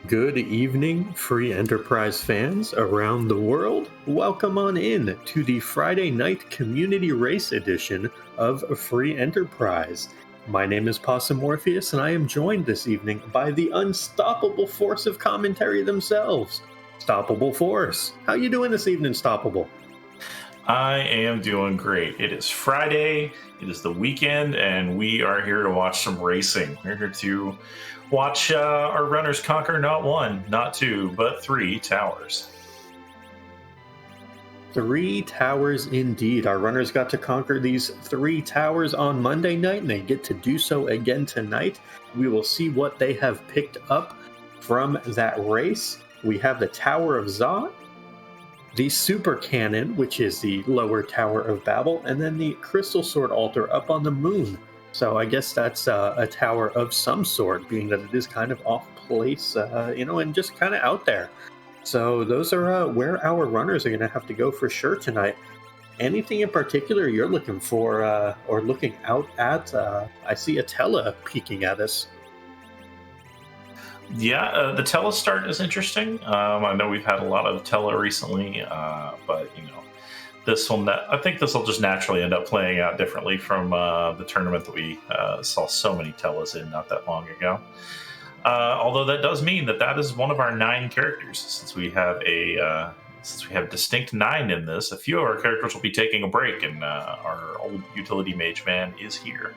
Good evening, free enterprise fans around the world. Welcome on in to the Friday night community race edition of Free Enterprise. My name is Possum Morpheus, and I am joined this evening by the unstoppable force of commentary themselves, Stoppable Force. How you doing this evening, Stoppable? I am doing great. It is Friday, it is the weekend, and we are here to watch some racing. We're here to watch our runners conquer not one, not two, but three towers. Three towers indeed. Our runners got to conquer these three towers on Monday night, and they get to do so again tonight. We will see what they have picked up from that race. We have the Tower of Zot, the Super Cannon, which is the lower Tower of Babel, and then the Crystal Sword Altar up on the moon. So I guess that's a tower of some sort, being that it is kind of off place, and just kind of out there. So those are where our runners are going to have to go for sure tonight. Anything in particular you're looking for or looking out at? I see Atella peeking at us. Yeah, the Tella start is interesting. I know we've had a lot of Tella recently, but this one, I think this will just naturally end up playing out differently from the tournament that we saw so many Tellas in not that long ago. Although that does mean that is one of our 9 characters, since we have distinct 9 in this. A few of our characters will be taking a break, and our old utility mage man is here.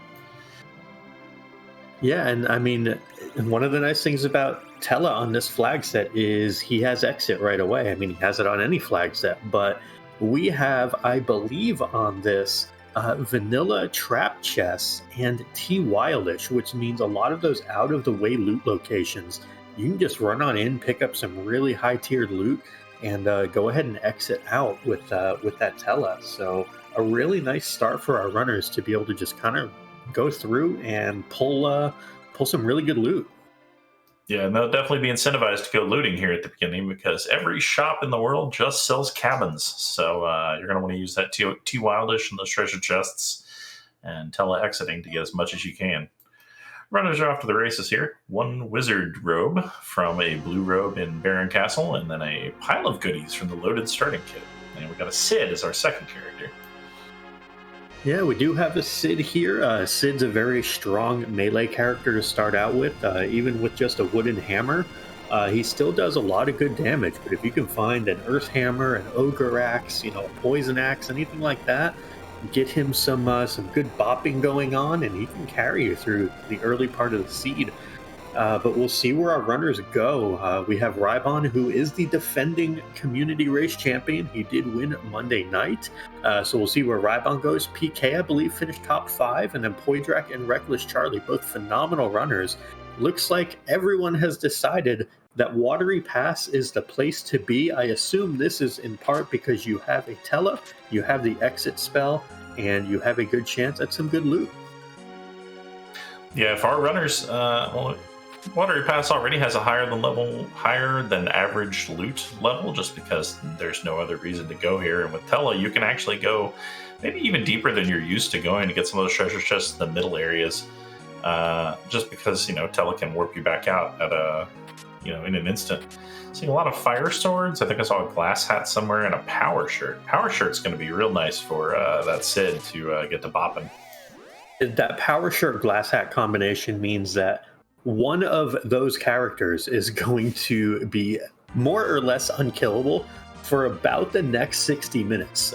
Yeah, and I mean, one of the nice things about Tella on this flag set is he has exit right away. I mean, he has it on any flag set, but we have, I believe, on this vanilla trap chests and T Wildish, which means a lot of those out of the way loot locations, you can just run on in, pick up some really high tiered loot, and go ahead and exit out with that Tella. So a really nice start for our runners to be able to just kind of go through and pull some really good loot. Yeah, and they'll definitely be incentivized to go looting here at the beginning, because every shop in the world just sells cabins. So you're going to want to use that T Wildish and those treasure chests and Tele exiting to get as much as you can. Runners are off to the races here. 1 wizard robe from a blue robe in Baron Castle, and then a pile of goodies from the loaded starting kit. And we got a Sid as our second character. Yeah, we do have a Sid here. Sid's a very strong melee character to start out with, even with just a wooden hammer. He still does a lot of good damage, but if you can find an Earth Hammer, an Ogre Axe, a Poison Axe, anything like that, get him some good bopping going on, and he can carry you through the early part of the seed. But we'll see where our runners go. We have Rybon, who is the defending community race champion. He did win Monday night. So we'll see where Rybon goes. PK, I believe, finished top 5. And then Poydrak and Reckless Charlie, both phenomenal runners. Looks like everyone has decided that Watery Pass is the place to be. I assume this is in part because you have a Tella, you have the exit spell, and you have a good chance at some good loot. Yeah, if our runners... Watery Pass already has a higher than average loot level, just because there's no other reason to go here. And with Tella, you can actually go maybe even deeper than you're used to going to get some of those treasure chests in the middle areas, just because Tella can warp you back out at in an instant. Seeing a lot of fire swords. I think I saw a glass hat somewhere and a power shirt. Power shirt's going to be real nice for that Sid to get to bopping. That power shirt glass hat combination means that one of those characters is going to be more or less unkillable for about the next 60 minutes.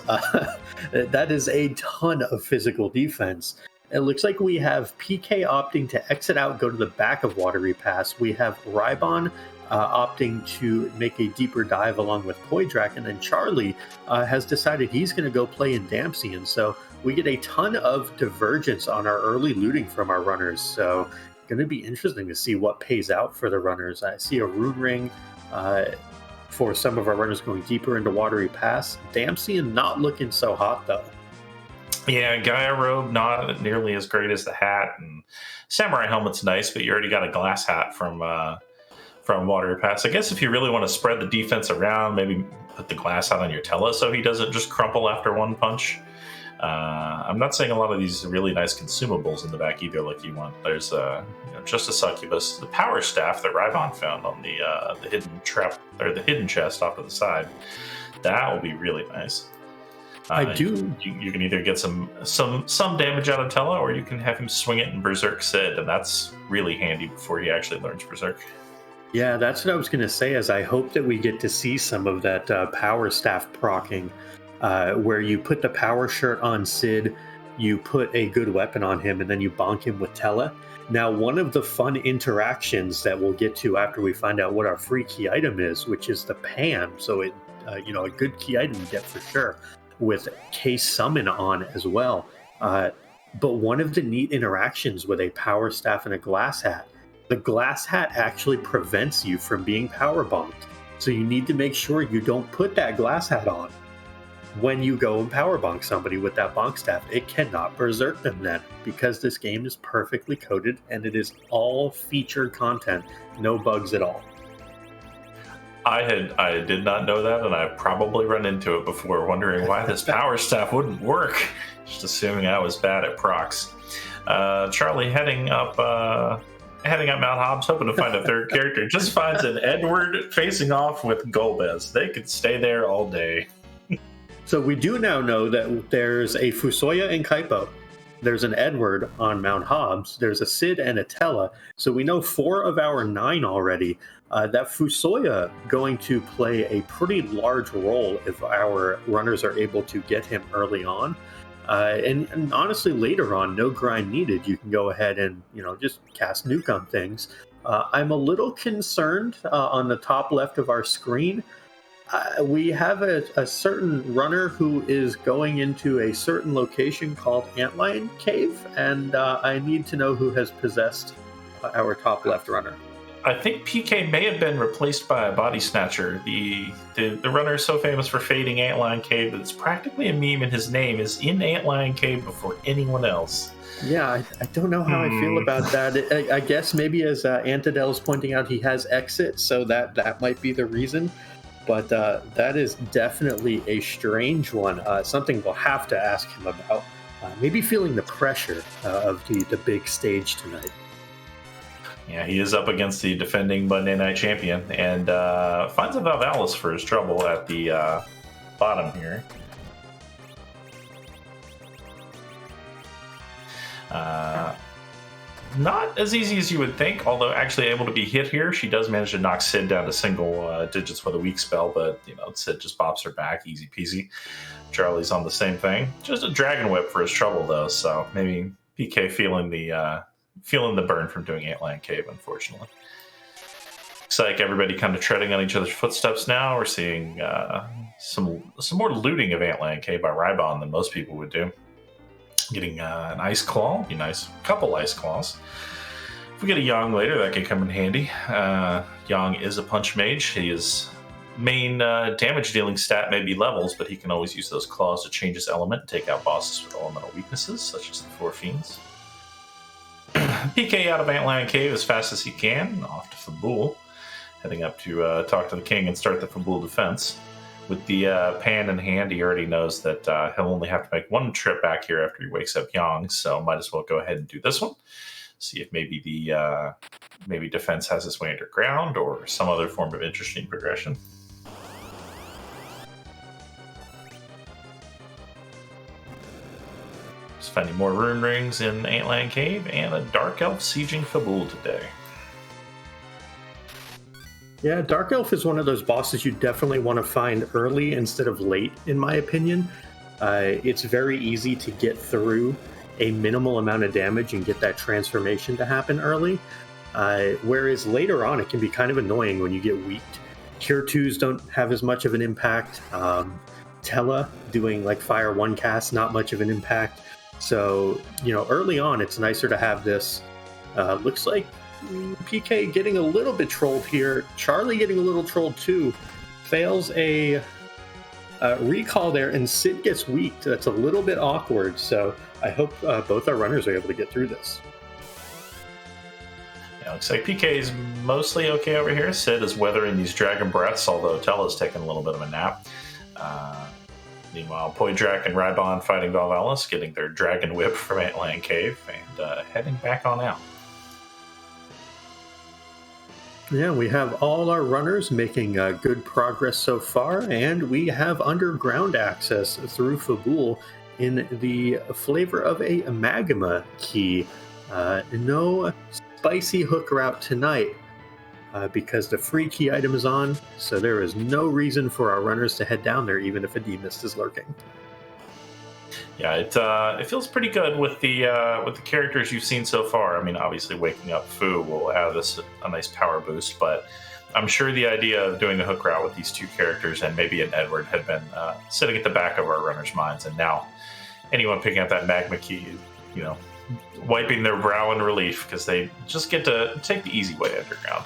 That is a ton of physical defense. It looks like we have PK opting to exit out, go to the back of Watery Pass. We have Rybon opting to make a deeper dive along with Poydrak, and then Charlie has decided he's going to go play in Damsian. So we get a ton of divergence on our early looting from our runners. So going to be interesting to see what pays out for the runners. I see a rune ring for some of our runners going deeper into Watery Pass. Damsian not looking so hot though. Yeah, Gaia robe not nearly as great as the hat, and samurai helmet's nice, but you already got a glass hat from Watery Pass. I guess if you really want to spread the defense around, maybe put the glass hat on your Tella so he doesn't just crumple after one punch. I'm not seeing a lot of these really nice consumables in the back either, like you want. There's just a succubus, the power staff that Rybon found on the hidden trap or the hidden chest off to the side. That will be really nice. I do. You can either get some damage out of Tella, or you can have him swing it in Berserk Sid, and that's really handy before he actually learns Berserk. Yeah, that's what I was going to say. Is I hope that we get to see some of that power staff proccing, where you put the power shirt on Sid, you put a good weapon on him, and then you bonk him with Tella. Now, one of the fun interactions that we'll get to after we find out what our free key item is, which is the pan. So it, a good key item you get for sure, with case summon on as well. But one of the neat interactions with a power staff and a glass hat, the glass hat actually prevents you from being power bonked. So you need to make sure you don't put that glass hat on when you go and power bonk somebody with that bonk staff. It cannot berserk them then, because this game is perfectly coded and it is all featured content, no bugs at all. I did not know that, and I've probably run into it before, wondering why this power staff wouldn't work. Just assuming I was bad at procs. Charlie heading up Mount Hobbs, hoping to find a third character, just finds an Edward facing off with Golbez. They could stay there all day. So we do now know that there's a Fusoya and Kaipo. There's an Edward on Mount Hobbs. There's a Sid and a Tella. So we know 4 of our 9 already. That Fusoya going to play a pretty large role if our runners are able to get him early on. And honestly, later on, no grind needed. You can go ahead and, just cast nuke on things. I'm a little concerned on the top left of our screen. We have a certain runner who is going into a certain location called Antlion Cave, and I need to know who has possessed our top left runner. I think PK may have been replaced by a body snatcher. The runner is so famous for fading Antlion Cave that it's practically a meme, and his name is in Antlion Cave before anyone else. Yeah, I don't know how I feel about that. I guess maybe as Antidel's pointing out, he has exit, so that might be the reason. But that is definitely a strange one. Something we'll have to ask him about. Maybe feeling the pressure of the big stage tonight. Yeah, he is up against the defending Monday Night Champion, and finds a Valvalis for his trouble at the bottom here. Not as easy as you would think, although actually able to be hit here. She does manage to knock Sid down to single digits with a weak spell, but Sid just pops her back, easy peasy. Charlie's on the same thing. Just a Dragon Whip for his trouble, though, so maybe PK feeling the burn from doing Antlion Cave, unfortunately. Looks like everybody kind of treading on each other's footsteps now. We're seeing some more looting of Antlion Cave by Rybon than most people would do. Getting an Ice Claw would be nice. A couple Ice Claws. If we get a Yang later, that could come in handy. Yang is a punch mage. His main damage dealing stat may be levels, but he can always use those claws to change his element and take out bosses with elemental weaknesses, such as the 4 Fiends. PK out of Antlion Cave as fast as he can, off to Fabul, heading up to talk to the king and start the Fabul defense. With the pan in hand, he already knows that he'll only have to make one trip back here after he wakes up Yang, so might as well go ahead and do this one. See if maybe maybe defense has its way underground or some other form of interesting progression. Just finding more rune rings in Antlion Cave and a Dark Elf sieging Fabul today. Yeah, Dark Elf is one of those bosses you definitely want to find early instead of late, in my opinion. It's very easy to get through a minimal amount of damage and get that transformation to happen early. Whereas later on, it can be kind of annoying when you get weaked. Cure 2s don't have as much of an impact. Tella doing like Fire 1 cast, not much of an impact. So, early on, it's nicer to have this. Looks like PK getting a little bit trolled here. Charlie getting a little trolled too. Fails a recall there, and Sid gets weak. That's a little bit awkward. So I hope both our runners are able to get through this. Yeah, looks like PK is mostly okay over here. Sid is weathering these dragon breaths, although Tella's taking a little bit of a nap. Meanwhile, Poydrak and Rybon fighting Valvalis, getting their Dragon Whip from Antland Cave, and heading back on out. Yeah, we have all our runners making good progress so far, and we have underground access through Fabul in the flavor of a magma key. No spicy hook route tonight because the free key item is on, so there is no reason for our runners to head down there, even if a demist is lurking. Yeah, it feels pretty good with the characters you've seen so far. I mean, obviously, waking up Fu will add this a nice power boost, but I'm sure the idea of doing the hook route with these two characters and maybe an Edward had been sitting at the back of our runners' minds, and now anyone picking up that magma key, wiping their brow in relief because they just get to take the easy way underground.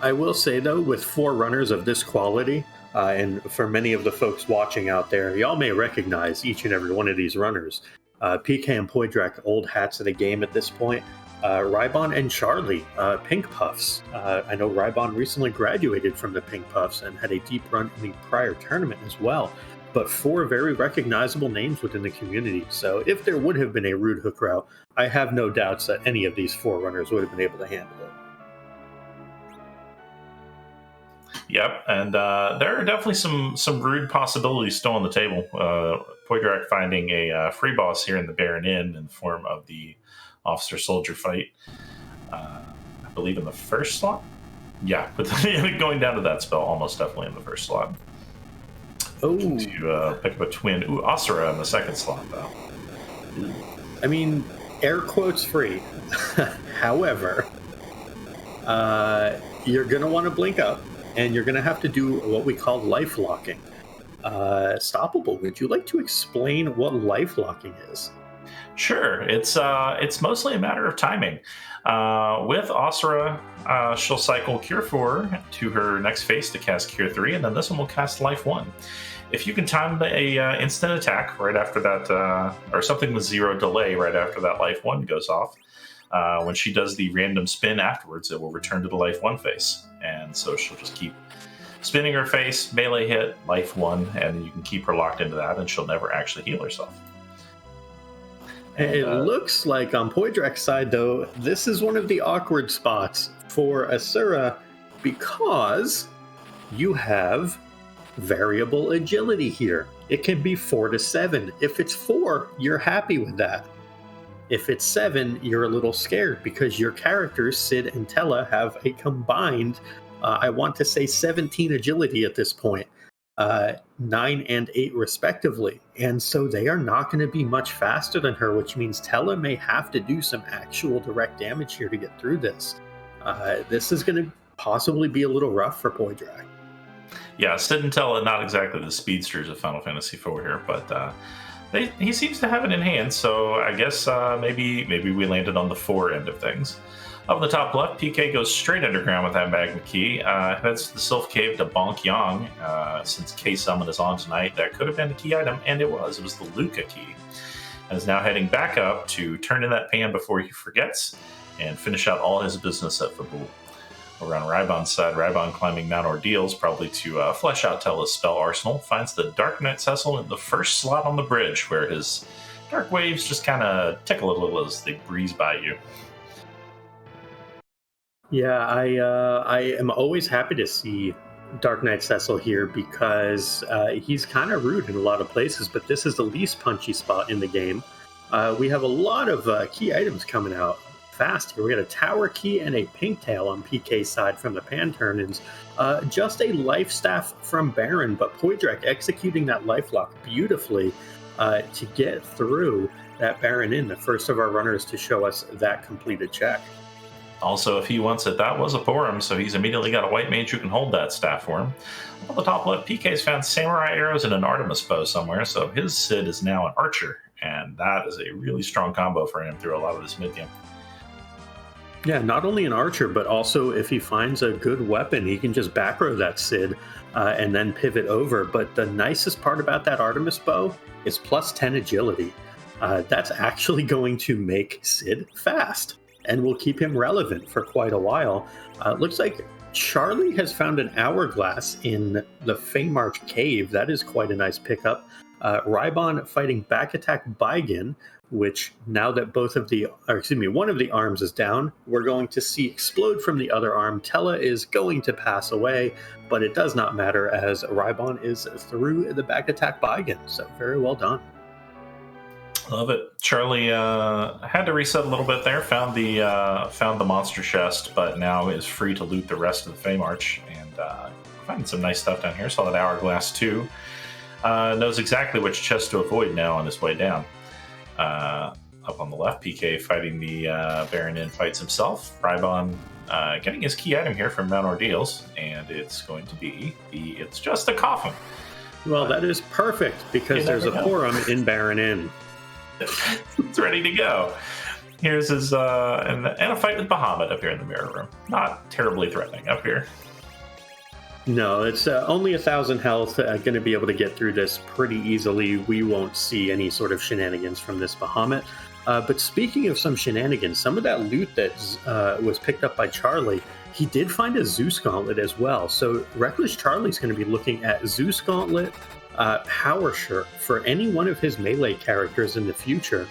I will say though, with 4 runners of this quality. And for many of the folks watching out there, y'all may recognize each and every one of these runners. PK and Poydrak, old hats of the game at this point. Rybon and Charlie, Pink Puffs. I know Rybon recently graduated from the Pink Puffs and had a deep run in the prior tournament as well. But 4 very recognizable names within the community. So if there would have been a rude hook route, I have no doubts that any of these 4 runners would have been able to handle it. Yep, and there are definitely some rude possibilities still on the table. Poydrak finding a free boss here in the Baron Inn in the form of the officer-soldier fight. I believe in the first slot? Yeah, but going down to that spell, almost definitely in the first slot. Oh. To pick up a twin. Ooh, Asura in the second slot, though. I mean, air quotes free. However, you're going to want to blink up. And you're going to have to do what we call life locking. Stoppable, would you like to explain what life locking is? Sure. It's mostly a matter of timing. With Asura, she'll cycle Cure 4 to her next phase to cast Cure 3, and then this one will cast Life 1. If you can time a instant attack right after that, or something with 0 delay right after that Life 1 goes off, when she does the random spin afterwards, it will return to the Life 1 phase. And so she'll just keep spinning her face, melee hit, Life 1, and you can keep her locked into that, and she'll never actually heal herself. It looks like on Poydrak's side, though, this is one of the awkward spots for Asura because you have variable agility here. It can be 4 to 7. If it's 4, you're happy with that. If it's 7, you're a little scared because your characters, Sid and Tella, have a combined, I want to say 17 agility at this point, 9 and 8 respectively. And so they are not going to be much faster than her, which means Tella may have to do some actual direct damage here to get through this. This is going to possibly be a little rough for Poydrak. Yeah, Sid and Tella, not exactly the speedsters of Final Fantasy IV here, but he seems to have it in hand, so I guess maybe we landed on the 4 end of things. Up in the top left, PK goes straight underground with that magma key. Heads to the Sylph Cave to Bonk Yang. Since K-Summon is on tonight, that could have been the key item, and it was. It was the Luca key. And is now heading back up to turn in that pan before he forgets and finish out all his business at Fabul. Over on Rybon's side, Rybon climbing Mount Ordeals, probably to flesh out Tella's spell arsenal, finds the Dark Knight Cecil in the first slot on the bridge, where his dark waves just kind of tickle a little as they breeze by you. Yeah, I am always happy to see Dark Knight Cecil here because he's kind of rude in a lot of places, but this is the least punchy spot in the game. We have a lot of key items coming out fast here. We got a tower key and a pink tail on PK's side from the Panternans. Just a life staff from Baron, but Poydrak executing that life lock beautifully to get through that Baron Inn, the first of our runners to show us that completed check. Also, if he wants it, that was a Porum, so he's immediately got a white mage who can hold that staff for him. Up on the top left, PK's found samurai arrows and an Artemis bow somewhere, so his Sid is now an archer, and that is a really strong combo for him through a lot of this mid-game. Yeah, not only an archer, but also if he finds a good weapon, he can just back row that Sid and then pivot over. But the nicest part about that Artemis bow is plus 10 agility. That's actually going to make Sid fast and will keep him relevant for quite a while. Looks like Charlie has found an hourglass in the Feymarch cave. That is quite a nice pickup. Rybon fighting back attack Baigen, which now that one of the arms is down, we're going to see explode from the other arm. Tella is going to pass away, but it does not matter as Rybon is through the back attack Baigen. So very well done. Love it. Charlie had to reset a little bit there. Found the monster chest, but now is free to loot the rest of the Feymarch and finding some nice stuff down here. Saw that hourglass too. Knows exactly which chest to avoid now on his way down. Up on the left, PK fighting the Baronin fights himself. Rybon getting his key item here from Mount Ordeals, and it's going to be it's just a coffin. Well, that is perfect because there's a forum in Baronin. It's ready to go. Here's his and a fight with Bahamut up here in the mirror room. Not terribly threatening up here. No, it's only 1,000 health. Going to be able to get through this pretty easily. We won't see any sort of shenanigans from this Bahamut. But speaking of some shenanigans, some of that loot that was picked up by Charlie, he did find a Zeus Gauntlet as well. So Reckless Charlie's going to be looking at Zeus Gauntlet, Power Shirt for any one of his melee characters in the future.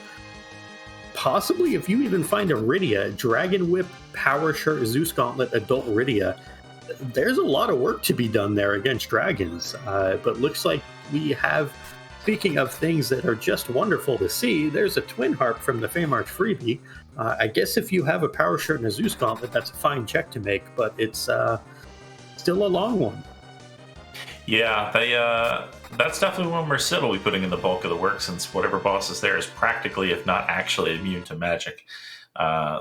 Possibly if you even find a Rydia, Dragon Whip, Power Shirt, Zeus Gauntlet, Adult Rydia, there's a lot of work to be done there against dragons. But looks like we have, speaking of things that are just wonderful to see, there's a Twin Harp from the Feymarch freebie. I guess if you have a Power Shirt and a Zeus Gauntlet, that's a fine check to make, but it's still a long one. Yeah, that's definitely one where Sid will be putting in the bulk of the work, since whatever boss is there is practically, if not actually, immune to magic.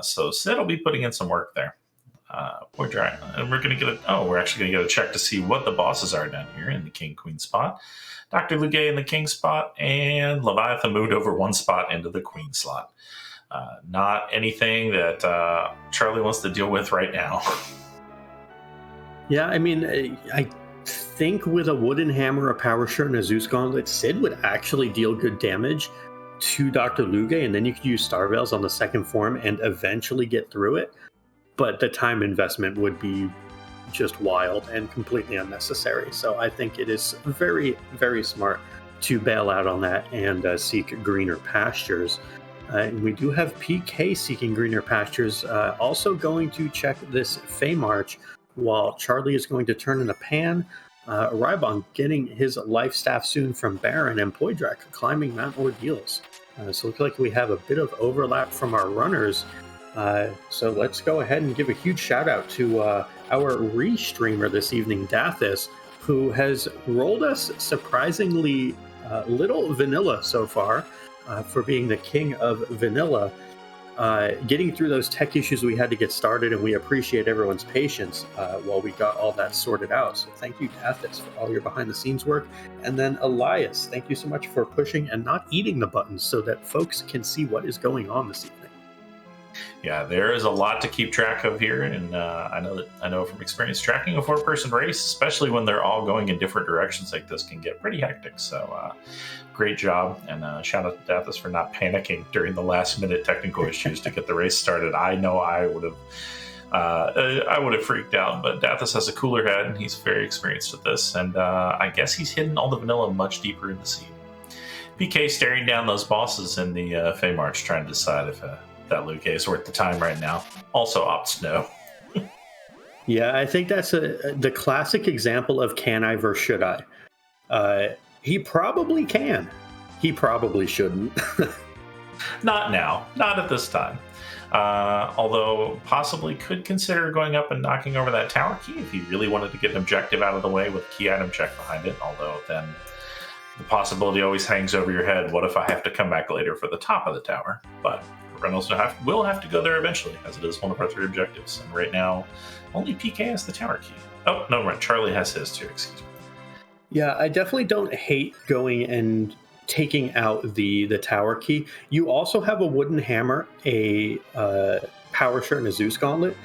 So Sid will be putting in some work there. And we're actually going to get a check to see what the bosses are down here in the King-Queen spot. Dr. Lugay in the King spot, and Leviathan moved over one spot into the Queen slot. Not anything that Charlie wants to deal with right now. Yeah, I mean, I think with a Wooden Hammer, a Power Shirt, and a Zeus Gauntlet, Sid would actually deal good damage to Dr. Lugay, and then you could use Star Veils on the second form and eventually get through it. But the time investment would be just wild and completely unnecessary. So I think it is very, very smart to bail out on that and seek greener pastures. And we do have PK seeking greener pastures, also going to check this Feymarch, while Charlie is going to turn in a pan. Rybon getting his life staff soon from Baron, and Poydrak climbing Mount Ordeals. So it looks like we have a bit of overlap from our runners. So let's go ahead and give a huge shout out to our restreamer this evening, Dathis, who has rolled us surprisingly little vanilla so far, for being the king of vanilla. Getting through those tech issues we had to get started, and we appreciate everyone's patience while we got all that sorted out. So thank you, Dathis, for all your behind-the-scenes work. And then Elias, thank you so much for pushing and not eating the buttons so that folks can see what is going on this evening. Yeah, there is a lot to keep track of here, and I know from experience, tracking a four-person race, especially when they're all going in different directions like this, can get pretty hectic. So great job, and shout out to Dathis for not panicking during the last-minute technical issues to get the race started. I know I would have freaked out, but Dathis has a cooler head, and he's very experienced at this, and I guess he's hidden all the vanilla much deeper in the seed. PK staring down those bosses in the Feymarch, trying to decide if that Lugay is worth the time right now. Also opts no. Yeah, I think that's the classic example of can I versus should I. He probably can. He probably shouldn't. Not now. Not at this time. Although possibly could consider going up and knocking over that tower key if he really wanted to get an objective out of the way with a key item check behind it. Although then the possibility always hangs over your head. What if I have to come back later for the top of the tower? But Reynolds will have to go there eventually, as it is one of our 3 objectives. And right now, only PK has the tower key. Oh, no, right. Charlie has his too, excuse me. Yeah, I definitely don't hate going and taking out the tower key. You also have a Wooden Hammer, a Power Shirt, and a Zeus Gauntlet.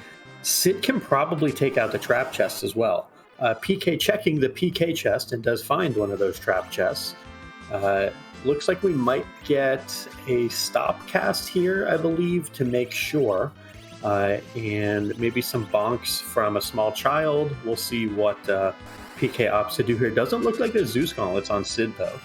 Sid can probably take out the trap chest as well. PK checking the PK chest and does find one of those trap chests. Looks like we might get a stop cast here, I believe, to make sure. and maybe some bonks from a small child. We'll see what PK opts to do here. Doesn't look like a Zeus Gauntlet's on Sid, though.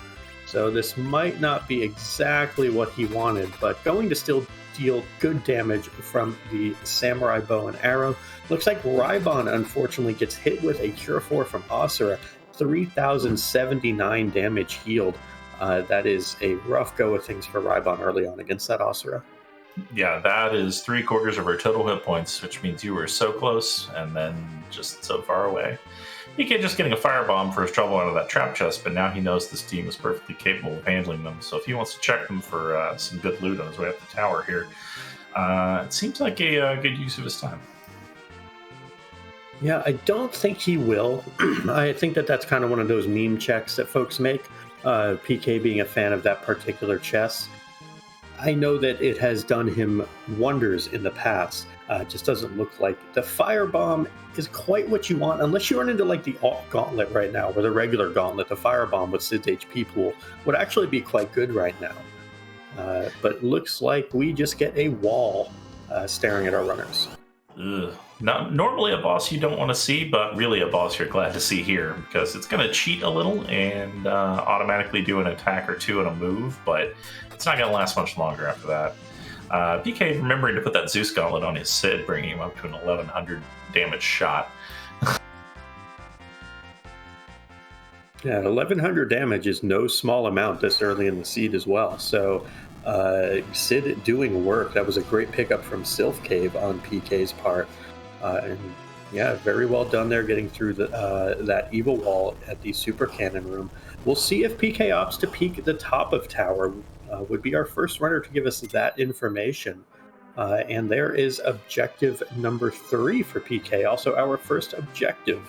So this might not be exactly what he wanted, but going to still deal good damage from the Samurai Bow and Arrow. Looks like Rybon, unfortunately, gets hit with a Cure 4 from Asura. 3,079 damage healed. That is a rough go of things for Rybon early on against that Asura. Yeah, that is 3/4 of her total hit points, which means you were so close and then just so far away. PK just getting a firebomb for his trouble out of that trap chest, but now he knows this team is perfectly capable of handling them. So if he wants to check them for some good loot on his way up the tower here, it seems like a good use of his time. Yeah, I don't think he will. I think that's kind of one of those meme checks that folks make. PK being a fan of that particular chess. I know that it has done him wonders in the past. It just doesn't look like the firebomb is quite what you want, unless you run into like the alt gauntlet right now, or the regular gauntlet. The firebomb with Sid's HP pool would actually be quite good right now. But looks like we just get a wall staring at our runners. Ugh. Not normally a boss you don't want to see, but really a boss you're glad to see here, because it's going to cheat a little and automatically do an attack or two and a move, but it's not going to last much longer after that. PK remembering to put that Zeus Gauntlet on his Sid, bringing him up to an 1100 damage shot. Yeah, 1100 damage is no small amount this early in the seed as well. So Sid doing work. That was a great pickup from Sylph Cave on PK's part. And yeah, very well done there, getting through that evil wall at the super cannon room. We'll see if PK opts to peek at the top of tower. Would be our first runner to give us that information. And there is objective number 3 for PK, also our first objective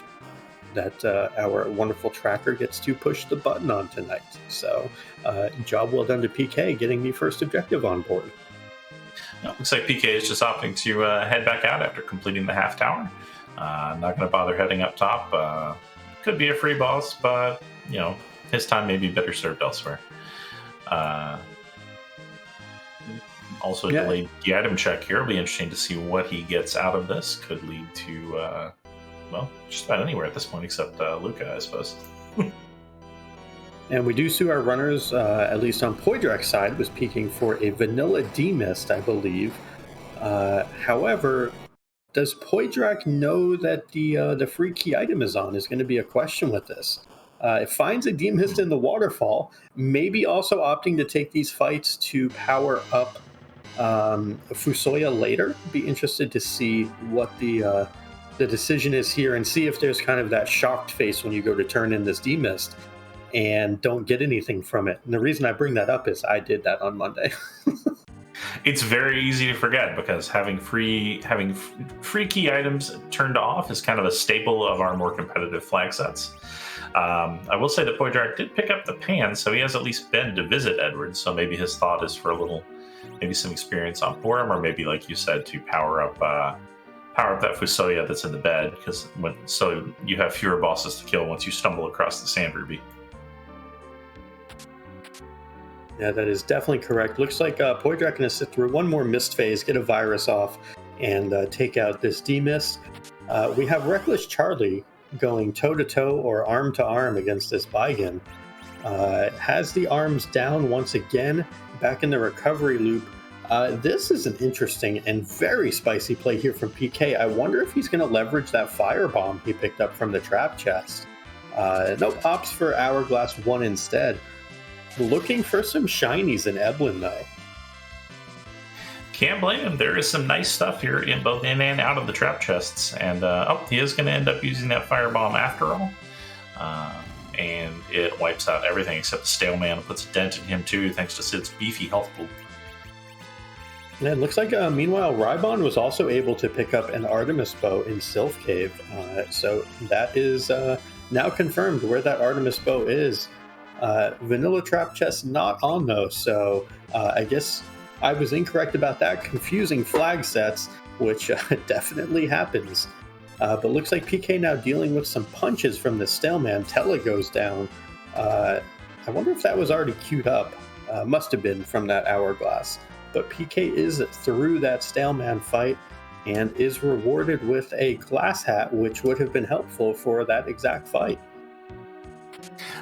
that our wonderful tracker gets to push the button on tonight. So job well done to PK getting the first objective on board. Looks like PK is just opting to head back out after completing the half tower. Not going to bother heading up top. Could be a free boss, but you know his time may be better served elsewhere. Also delayed the item check here. It'll be interesting to see what he gets out of this. Could lead to well, just about anywhere at this point except Luca, I suppose. And we do see our runners, at least on Poydrak's side, was peeking for a vanilla D-Mist, I believe. However, does Poydrak know that the free key item is on? Is going to be a question with this. It finds a D-Mist in the waterfall, maybe also opting to take these fights to power up Fusoya later. Be interested to see what the decision is here and see if there's kind of that shocked face when you go to turn in this D-Mist and don't get anything from it. And the reason I bring that up is I did that on Monday. It's very easy to forget because having free key items turned off is kind of a staple of our more competitive flag sets. I will say that Poydrak did pick up the pan, so he has at least been to visit Edward. So maybe his thought is for a little, maybe some experience on Porum, or maybe like you said, to power up that Fusoya that's in the bed, so you have fewer bosses to kill once you stumble across the Sand Ruby. Yeah, that is definitely correct. Looks like Poydrak going to sit through one more mist phase, get a virus off, and take out this D-Mist. We have Reckless Charlie going toe-to-toe or arm-to-arm against this Baigen. Has the arms down once again, back in the recovery loop. This is an interesting and very spicy play here from PK. I wonder if he's going to leverage that firebomb he picked up from the trap chest. Nope, opts for Hourglass 1 instead. Looking for some shinies in Eblin, though. Can't blame him. There is some nice stuff here in both in and out of the trap chests. And he is going to end up using that firebomb after all. And it wipes out everything except the Stale Man. It puts a dent in him too, thanks to Sid's beefy health pool. And it looks like, meanwhile, Rybon was also able to pick up an Artemis bow in Sylph Cave. So that is now confirmed where that Artemis bow is. Vanilla Trap Chest not on, though, so I guess I was incorrect about that. Confusing flag sets, which definitely happens. But looks like PK now dealing with some punches from the Stale Man. Tella goes down. I wonder if that was already queued up. Must have been from that Hourglass. But PK is through that Stale Man fight. and is rewarded with a glass hat, which would have been helpful for that exact fight.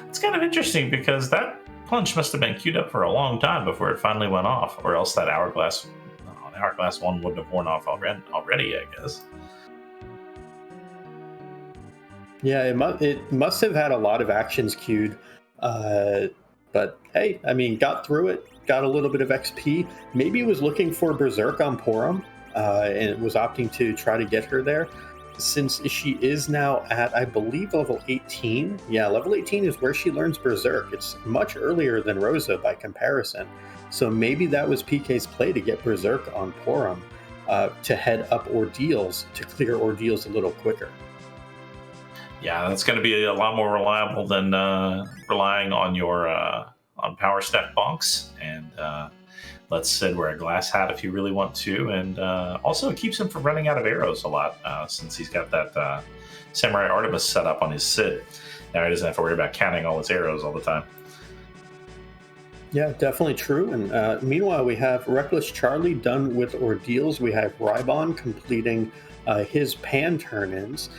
It's kind of interesting because that punch must have been queued up for a long time before it finally went off, or else that hourglass one wouldn't have worn off already, I guess. Yeah, it must have had a lot of actions queued, but hey, I mean, got through it, got a little bit of XP. Maybe it was looking for Berserk on Porum, and it was opting to try to get her there. Since she is now at, I believe, level 18. Yeah, level 18 is where she learns Berserk. It's much earlier than Rosa by comparison. So maybe that was PK's play to get Berserk on Porum, to head up Ordeals, to clear Ordeals a little quicker. Yeah, that's going to be a lot more reliable than relying on your on power step bonks, and lets Sid wear a glass hat if you really want to, and also it keeps him from running out of arrows a lot, since he's got that Samurai Artemis set up on his Sid. Now he doesn't have to worry about counting all his arrows all the time. Yeah, definitely true. And meanwhile, we have Reckless Charlie done with Ordeals. We have Rybon completing his pan turn-ins.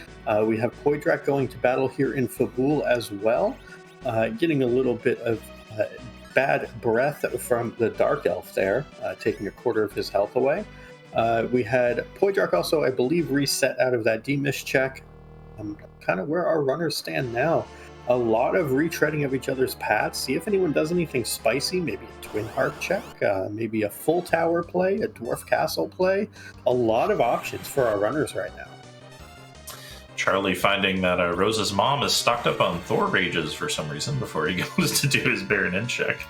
We have Poydrak going to battle here in Fabul as well, getting a little bit of bad breath from the Dark Elf there, taking a quarter of his health away. We had Poydrak also, I believe, reset out of that demish check. Kind of where our runners stand now. A lot of retreading of each other's paths. See if anyone does anything spicy. Maybe a Twin Heart check, maybe a full tower play, a Dwarf Castle play. A lot of options for our runners right now. Charlie finding that Rosa's mom is stocked up on Thor rages for some reason before he goes to do his Baronin check.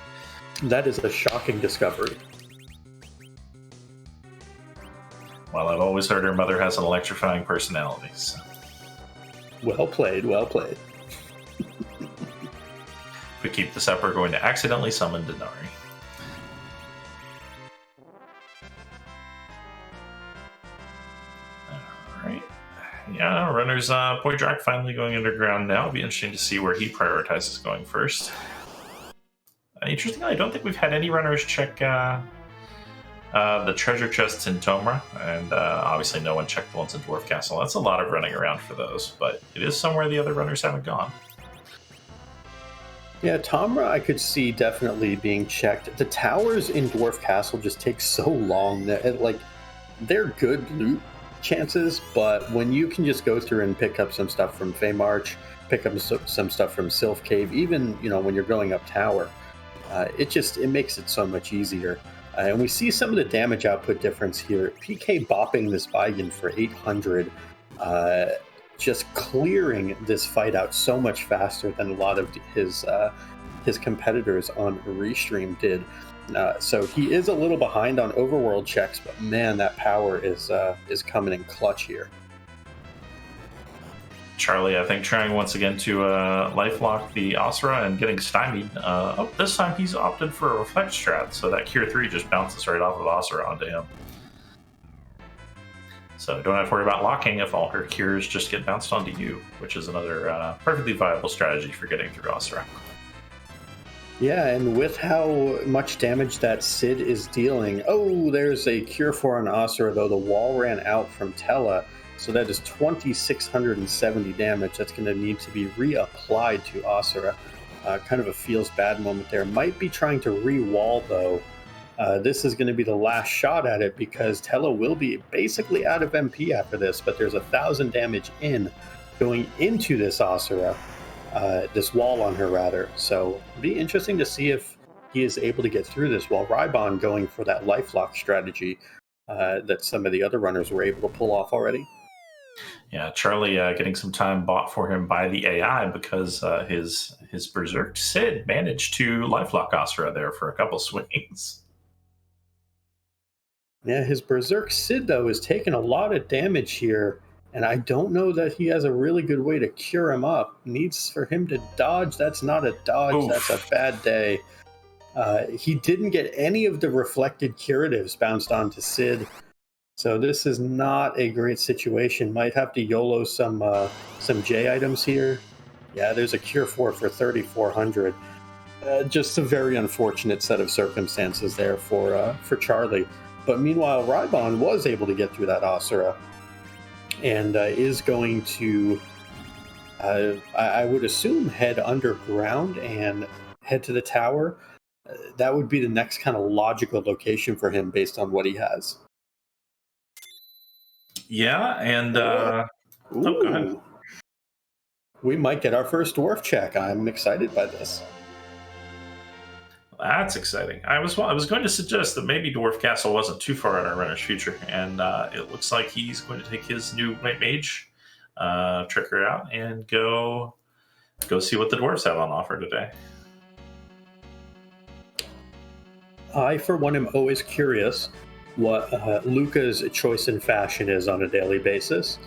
That is a shocking discovery. Well, I've always heard her mother has an electrifying personality. So. Well played, well played. If we keep this up, we're going to accidentally summon Denari. Alright. Yeah, runners, Poydrak finally going underground now. It'll be interesting to see where he prioritizes going first. Interestingly, I don't think we've had any runners check the treasure chests in Tomra, and obviously no one checked the ones in Dwarf Castle. That's a lot of running around for those, but it is somewhere the other runners haven't gone. Yeah, Tomra I could see definitely being checked. The towers in Dwarf Castle just take so long that they're good loot chances, but when you can just go through and pick up some stuff from Feymarch, pick up some stuff from Sylph Cave, even when you're going up tower, it makes it so much easier. And we see some of the damage output difference here. PK bopping this Vigan for 800, just clearing this fight out so much faster than a lot of his competitors on Restream did. So he is a little behind on overworld checks, but man, that power is coming in clutch here. Charlie, I think, trying once again to lifelock the Asura and getting stymied. This time he's opted for a Reflect strat, so that Cure 3 just bounces right off of Asura onto him. So don't have to worry about locking if all her cures just get bounced onto you, which is another perfectly viable strategy for getting through Asura. Yeah, and with how much damage that Sid is dealing... Oh, there's a Cure 4 on Asura, though the wall ran out from Tella. So that is 2,670 damage. That's going to need to be reapplied to Asura. Kind of a feels bad moment there. Might be trying to re-wall, though. This is going to be the last shot at it because Tella will be basically out of MP after this, but there's 1,000 damage going into this Asura, this wall on her, rather. So it'll be interesting to see if he is able to get through this while Rybon going for that lifelock strategy that some of the other runners were able to pull off already. Yeah, Charlie getting some time bought for him by the AI because his Berserk Sid managed to lifelock Asura there for a couple swings. Yeah, his Berserk Sid, though, is taking a lot of damage here, and I don't know that he has a really good way to cure him up. Needs for him to dodge. That's not a dodge. Oof. That's a bad day. He didn't get any of the reflected curatives bounced onto Sid, so this is not a great situation. Might have to YOLO some J items here. Yeah, there's a Cure 4 for 3,400. Just a very unfortunate set of circumstances there for Charlie. But meanwhile, Rybon was able to get through that Asura and is going to, I would assume, head underground and head to the tower. That would be the next kind of logical location for him based on what he has. Yeah, and oh, go ahead. Ooh. We might get our first dwarf check. I'm excited by this. That's exciting. I was going to suggest that maybe Dwarf Castle wasn't too far in our runner's future, and it looks like he's going to take his new White Mage trigger out and go see what the dwarves have on offer today. I, for one, am always curious what Luca's choice in fashion is on a daily basis.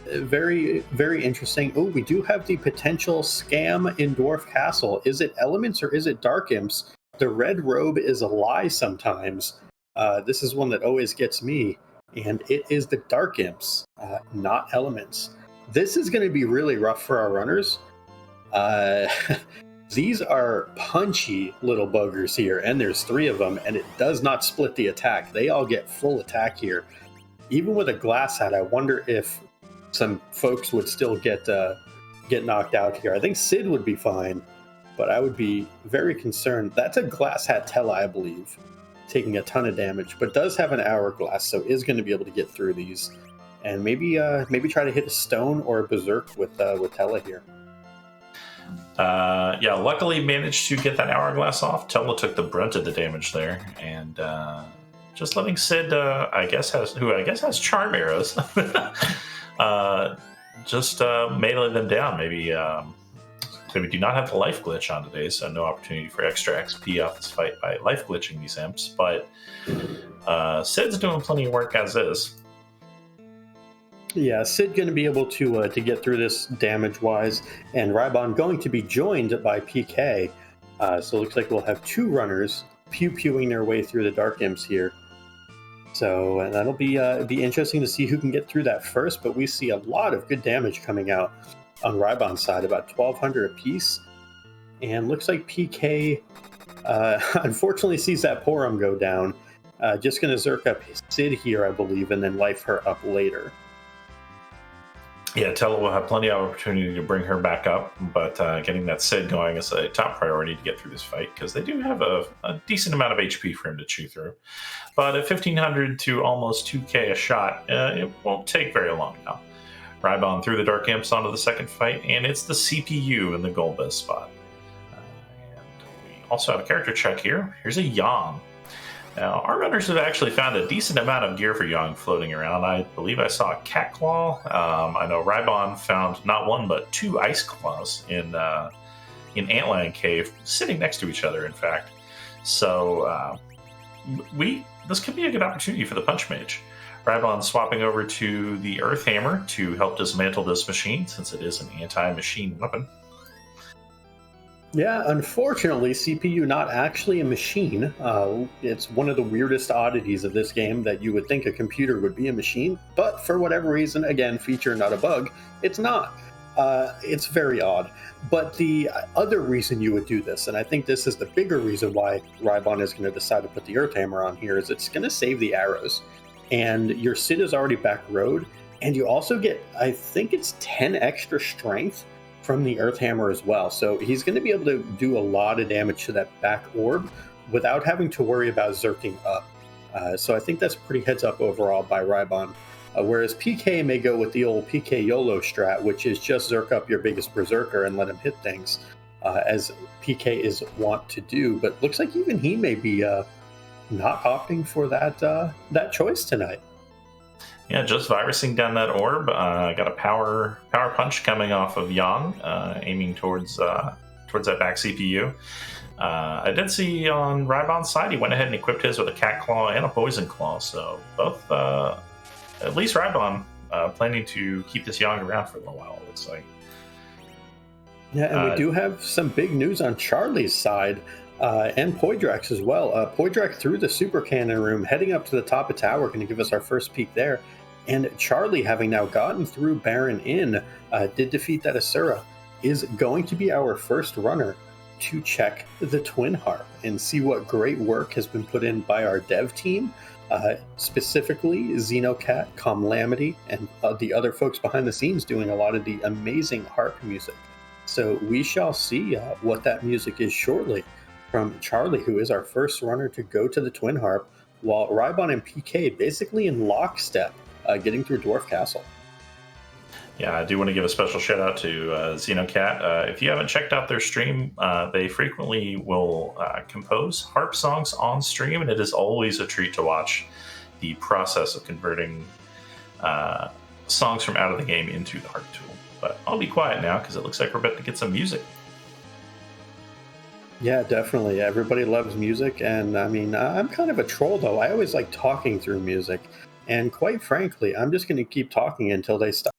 Very, very interesting. Oh, we do have the potential scam in Dwarf Castle. Is it elements or is it dark imps? The red robe is a lie sometimes. This is one that always gets me, and it is the dark imps, not elements. This is going to be really rough for our runners. These are punchy little buggers here, and there's 3 of them, and it does not split the attack. They all get full attack here. Even with a glass hat, I wonder if some folks would still get knocked out here. I think Sid would be fine, but I would be very concerned. That's a glass hat Tella, I believe, taking a ton of damage, but does have an hourglass, so is going to be able to get through these, and maybe try to hit a stone or a berserk with Tella here. Yeah, luckily managed to get that hourglass off. Tella took the brunt of the damage there, and just letting Sid, who I guess has charm arrows. Just melee them down. Maybe we do not have the life glitch on today, so no opportunity for extra XP off this fight by life glitching these imps. But Sid's doing plenty of work as is. Yeah, Sid going to be able to get through this damage-wise, and Rybon going to be joined by PK. So it looks like we'll have 2 runners pew-pewing their way through the Dark Imps here. So and that'll be interesting to see who can get through that first, but we see a lot of good damage coming out on Rybon's side, about 1,200 apiece. And looks like PK unfortunately sees that Porum go down. Just going to Zerk up Sid here, I believe, and then life her up later. Yeah, Tella will have plenty of opportunity to bring her back up, but getting that Sid going is a top priority to get through this fight, because they do have a decent amount of HP for him to chew through. But at 1,500 to almost 2k a shot, it won't take very long now. Rybon threw the Dark Imps onto the second fight, and it's the CPU in the Golbez spot. And we also have a character check here. Here's a Yang. Now, our runners have actually found a decent amount of gear for Yang floating around. I believe I saw a cat claw. I know Rybon found not 1 but 2 ice claws in Antlion Cave, sitting next to each other, in fact. So this could be a good opportunity for the Punch Mage. Rybon swapping over to the Earth Hammer to help dismantle this machine, since it is an anti-machine weapon. Yeah, unfortunately, CPU not actually a machine. It's one of the weirdest oddities of this game, that you would think a computer would be a machine, but for whatever reason, again, feature not a bug, it's not. It's very odd. But the other reason you would do this, and I think this is the bigger reason why Rybon is going to decide to put the Earth Hammer on here, is it's going to save the arrows. And your Sid is already back road, and you also get, I think it's 10 extra strength from the Earth Hammer as well. So he's going to be able to do a lot of damage to that back orb without having to worry about zerking up. So I think that's pretty heads up overall by Rybon. Whereas PK may go with the old PK YOLO strat, which is just zerk up your biggest berserker and let him hit things, as PK is wont to do. But looks like even he may be not opting for that choice tonight. Yeah, just virusing down that orb. Got a power punch coming off of Yang, aiming towards that back CPU. I did see on Rybon's side, he went ahead and equipped his with a cat claw and a poison claw. So both, at least Rybon, planning to keep this Yang around for a little while, it looks like. Yeah, and we do have some big news on Charlie's side. And Poidrax as well. Poidrax through the super cannon room, heading up to the top of tower, going to give us our first peek there. And Charlie, having now gotten through Baron Inn, did defeat that Asura, is going to be our first runner to check the Twin Harp and see what great work has been put in by our dev team. specifically Xenocat, Comlamity, and the other folks behind the scenes doing a lot of the amazing harp music. So we shall see what that music is shortly from Charlie, who is our first runner to go to the Twin Harp, while Rybon and PK basically in lockstep, getting through Dwarf Castle. Yeah, I do want to give a special shout out to Xenocat. If you haven't checked out their stream, they frequently will compose harp songs on stream, and it is always a treat to watch the process of converting songs from out of the game into the harp tool. But I'll be quiet now because it looks like we're about to get some music. Yeah, definitely. Everybody loves music. And I mean, I'm kind of a troll, though. I always like talking through music. And quite frankly, I'm just going to keep talking until they stop.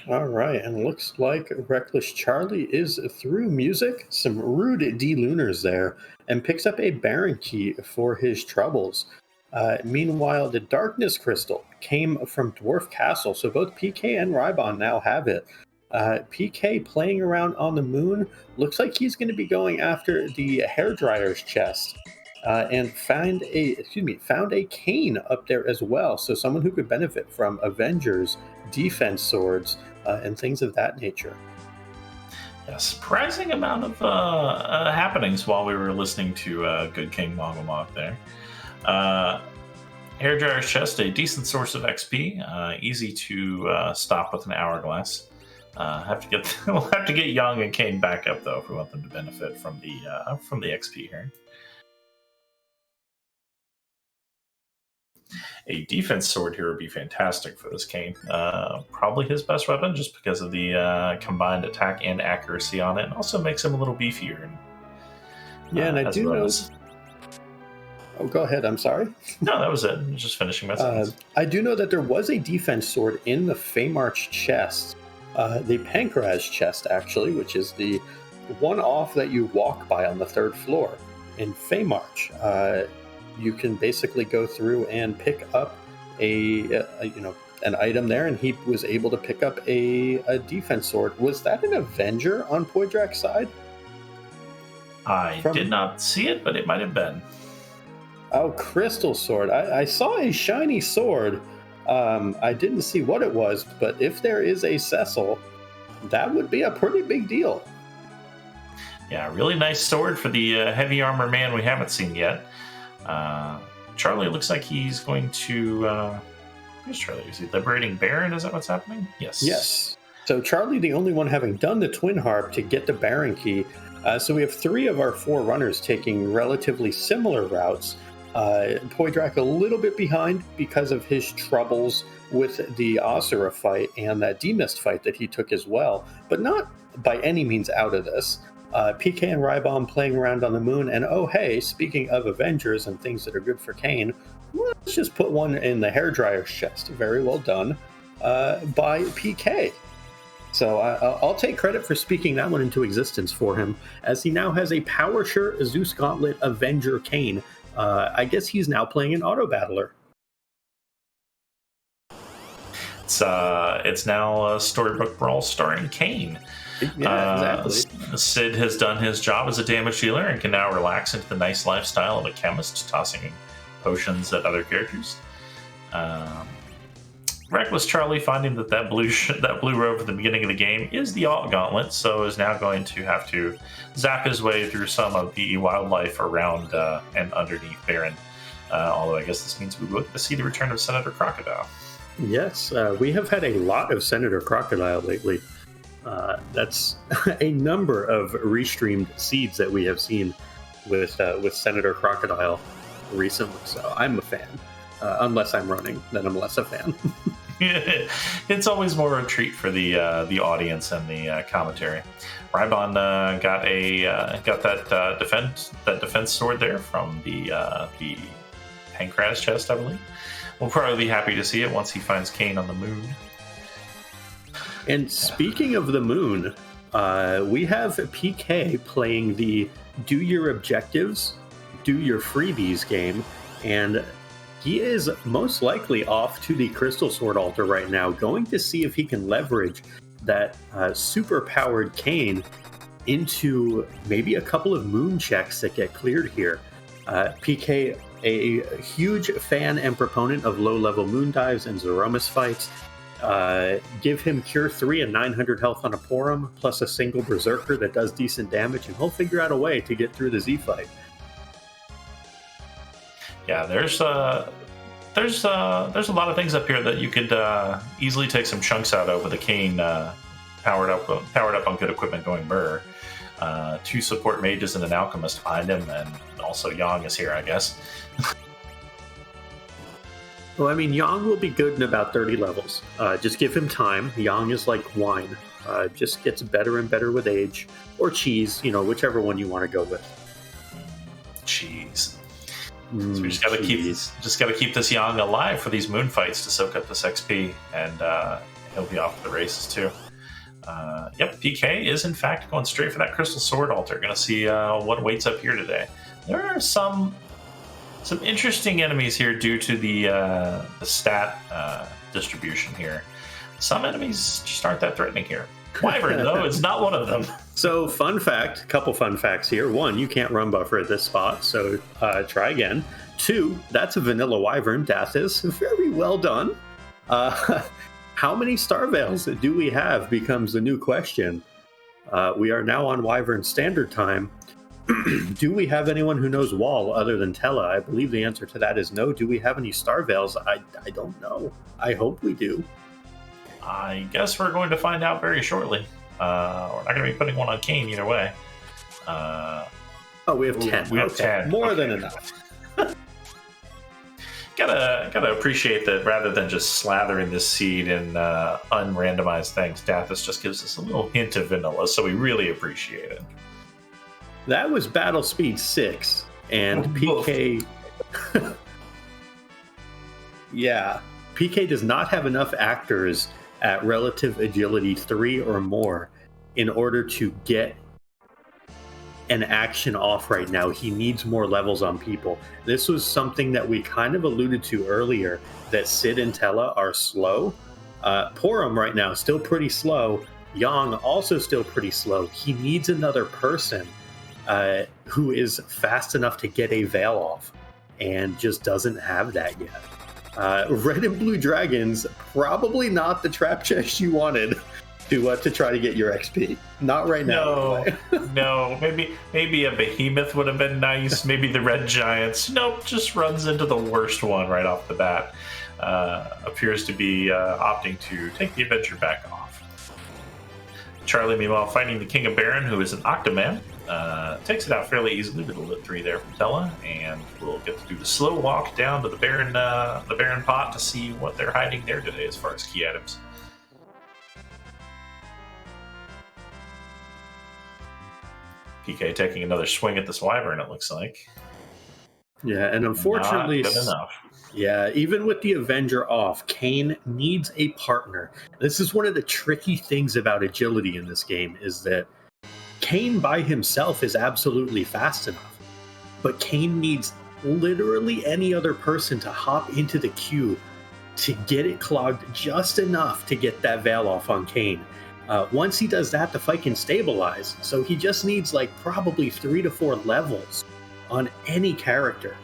All right, and looks like Reckless Charlie is through music, some rude D-Lunars there, and picks up a Baron key for his troubles. Meanwhile, the Darkness Crystal came from Dwarf Castle, so both PK and Rybon now have it. PK playing around on the moon looks like he's going to be going after the hairdryer's chest. And found a cane up there as well. So someone who could benefit from Avengers, defense swords, and things of that nature. Yeah, surprising amount of happenings while we were listening to Good King Mogomog there. Hairdryer's Chest, a decent source of XP, easy to stop with an hourglass. We'll have to get Young and Kane back up though if we want them to benefit from the XP here. A defense sword here would be fantastic for this Kane. Probably his best weapon, just because of the combined attack and accuracy on it. And also makes him a little beefier. Yeah, and I as a do know. bonus. Oh, go ahead. I'm sorry. No, that was it. Just finishing my sentence. I do know that there was a defense sword in the Feymarch chest, the Pankraz chest, actually, which is the one off that you walk by on the 3rd floor. In Feymarch, you can basically go through and pick up an item there, and he was able to pick up a defense sword. Was that an Avenger on Poydrak's side? I did not see it, but it might have been. Oh, crystal sword. I saw a shiny sword. I didn't see what it was, but if there is a Cecil, that would be a pretty big deal. Yeah, really nice sword for the heavy armor man we haven't seen yet. Charlie looks like he's going to... who's Charlie? Is he liberating Baron? Is that what's happening? Yes. Yes. So Charlie, the only one having done the Twin Harp to get the Baron key. So we have 3 of our 4 runners taking relatively similar routes. Poydrak a little bit behind because of his troubles with the Asura fight and that Demist fight that he took as well, but not by any means out of this. PK and Rybom playing around on the moon, and oh hey, speaking of Avengers and things that are good for Kane, let's just put one in the hairdryer's chest. Very well done by PK. So I'll take credit for speaking that one into existence for him, as he now has a Power Shirt Zeus Gauntlet Avenger Kane. I guess he's now playing an auto battler. It's now a Storybook Brawl starring Kane. Yeah, exactly. Sid has done his job as a damage dealer and can now relax into the nice lifestyle of a chemist, tossing potions at other characters. Reckless Charlie, finding that blue robe at the beginning of the game is the Alt Gauntlet, so is now going to have to zap his way through some of the wildlife around and underneath Baron. Although I guess this means we will get to see the return of Senator Crocodile. Yes, we have had a lot of Senator Crocodile lately. That's a number of restreamed seeds that we have seen with Senator Crocodile recently. So I'm a fan. Unless I'm running, then I'm less a fan. It's always more a treat for the audience and the commentary. Rybon got that defense sword there from the Pankraz chest, I believe. We'll probably be happy to see it once he finds Kane on the moon. And speaking of the moon, we have PK playing the Do Your Objectives, Do Your Freebies game, and he is most likely off to the Crystal Sword altar right now, going to see if he can leverage that super-powered Kane into maybe a couple of moon checks that get cleared here. PK, a huge fan and proponent of low-level moon dives and Zeromus fights. Give him Cure 3 and 900 health on a Porum, plus a single Berserker that does decent damage, and he'll figure out a way to get through the Z fight. Yeah, there's a lot of things up here that you could easily take some chunks out of with a Kane powered up on good equipment going Burr. 2 support mages and an alchemist behind him, and also Yang is here, I guess. Well, I mean, Yang will be good in about 30 levels. Just give him time. Yang is like wine. Just gets better and better with age. Or cheese, whichever one you want to go with. Cheese. So we just gotta keep this Yang alive for these moon fights to soak up this XP, and he'll be off to the races too. Yep, PK is in fact going straight for that Crystal Sword altar. Gonna see what waits up here today. There are some interesting enemies here due to the stat distribution here. Some enemies just aren't that threatening here. Wyvern, though, is not one of them. So, couple fun facts here. 1, you can't run buffer at this spot, so try again. 2, that's a vanilla Wyvern. Dathis, very well done. How many Star Veils do we have becomes the new question. We are now on Wyvern Standard Time. Do we have anyone who knows Wall other than Tella? I believe the answer to that is no. Do we have any Star Veils? I don't know. I hope we do. I guess we're going to find out very shortly. We're not going to be putting one on Kane either way. We have 10. We have 10. More than enough. gotta appreciate that rather than just slathering this seed in unrandomized things, Dathis just gives us a little hint of vanilla, so we really appreciate it. That was Battle Speed 6, and PK. Yeah, PK does not have enough actors at relative agility 3 or more in order to get an action off right now. He needs more levels on people. This was something that we kind of alluded to earlier, that Sid and Tella are slow. Porum right now still pretty slow. Yang also still pretty slow. He needs another person who is fast enough to get a veil off, and just doesn't have that yet. Red and blue dragons, probably not the trap chest you wanted to try to get your XP. Not right now. No. Maybe a behemoth would have been nice. Maybe the red giants. Nope, just runs into the worst one right off the bat. Appears to be opting to take the adventure back off. Charlie, meanwhile, fighting the King of Baron, who is an Octoman. Takes it out fairly easily with a lit 3 there from Tella, and we'll get to do the slow walk down to the Baron pot to see what they're hiding there today as far as key items. PK taking another swing at this wyvern, it looks like. Yeah, and unfortunately, not good enough. Yeah, even with the Avenger off, Kain needs a partner. This is one of the tricky things about agility in this game, is that Kain by himself is absolutely fast enough, but Kain needs literally any other person to hop into the queue to get it clogged just enough to get that veil off on Kain. Once he does that, the fight can stabilize, so he just needs like probably 3 to 4 levels on any character,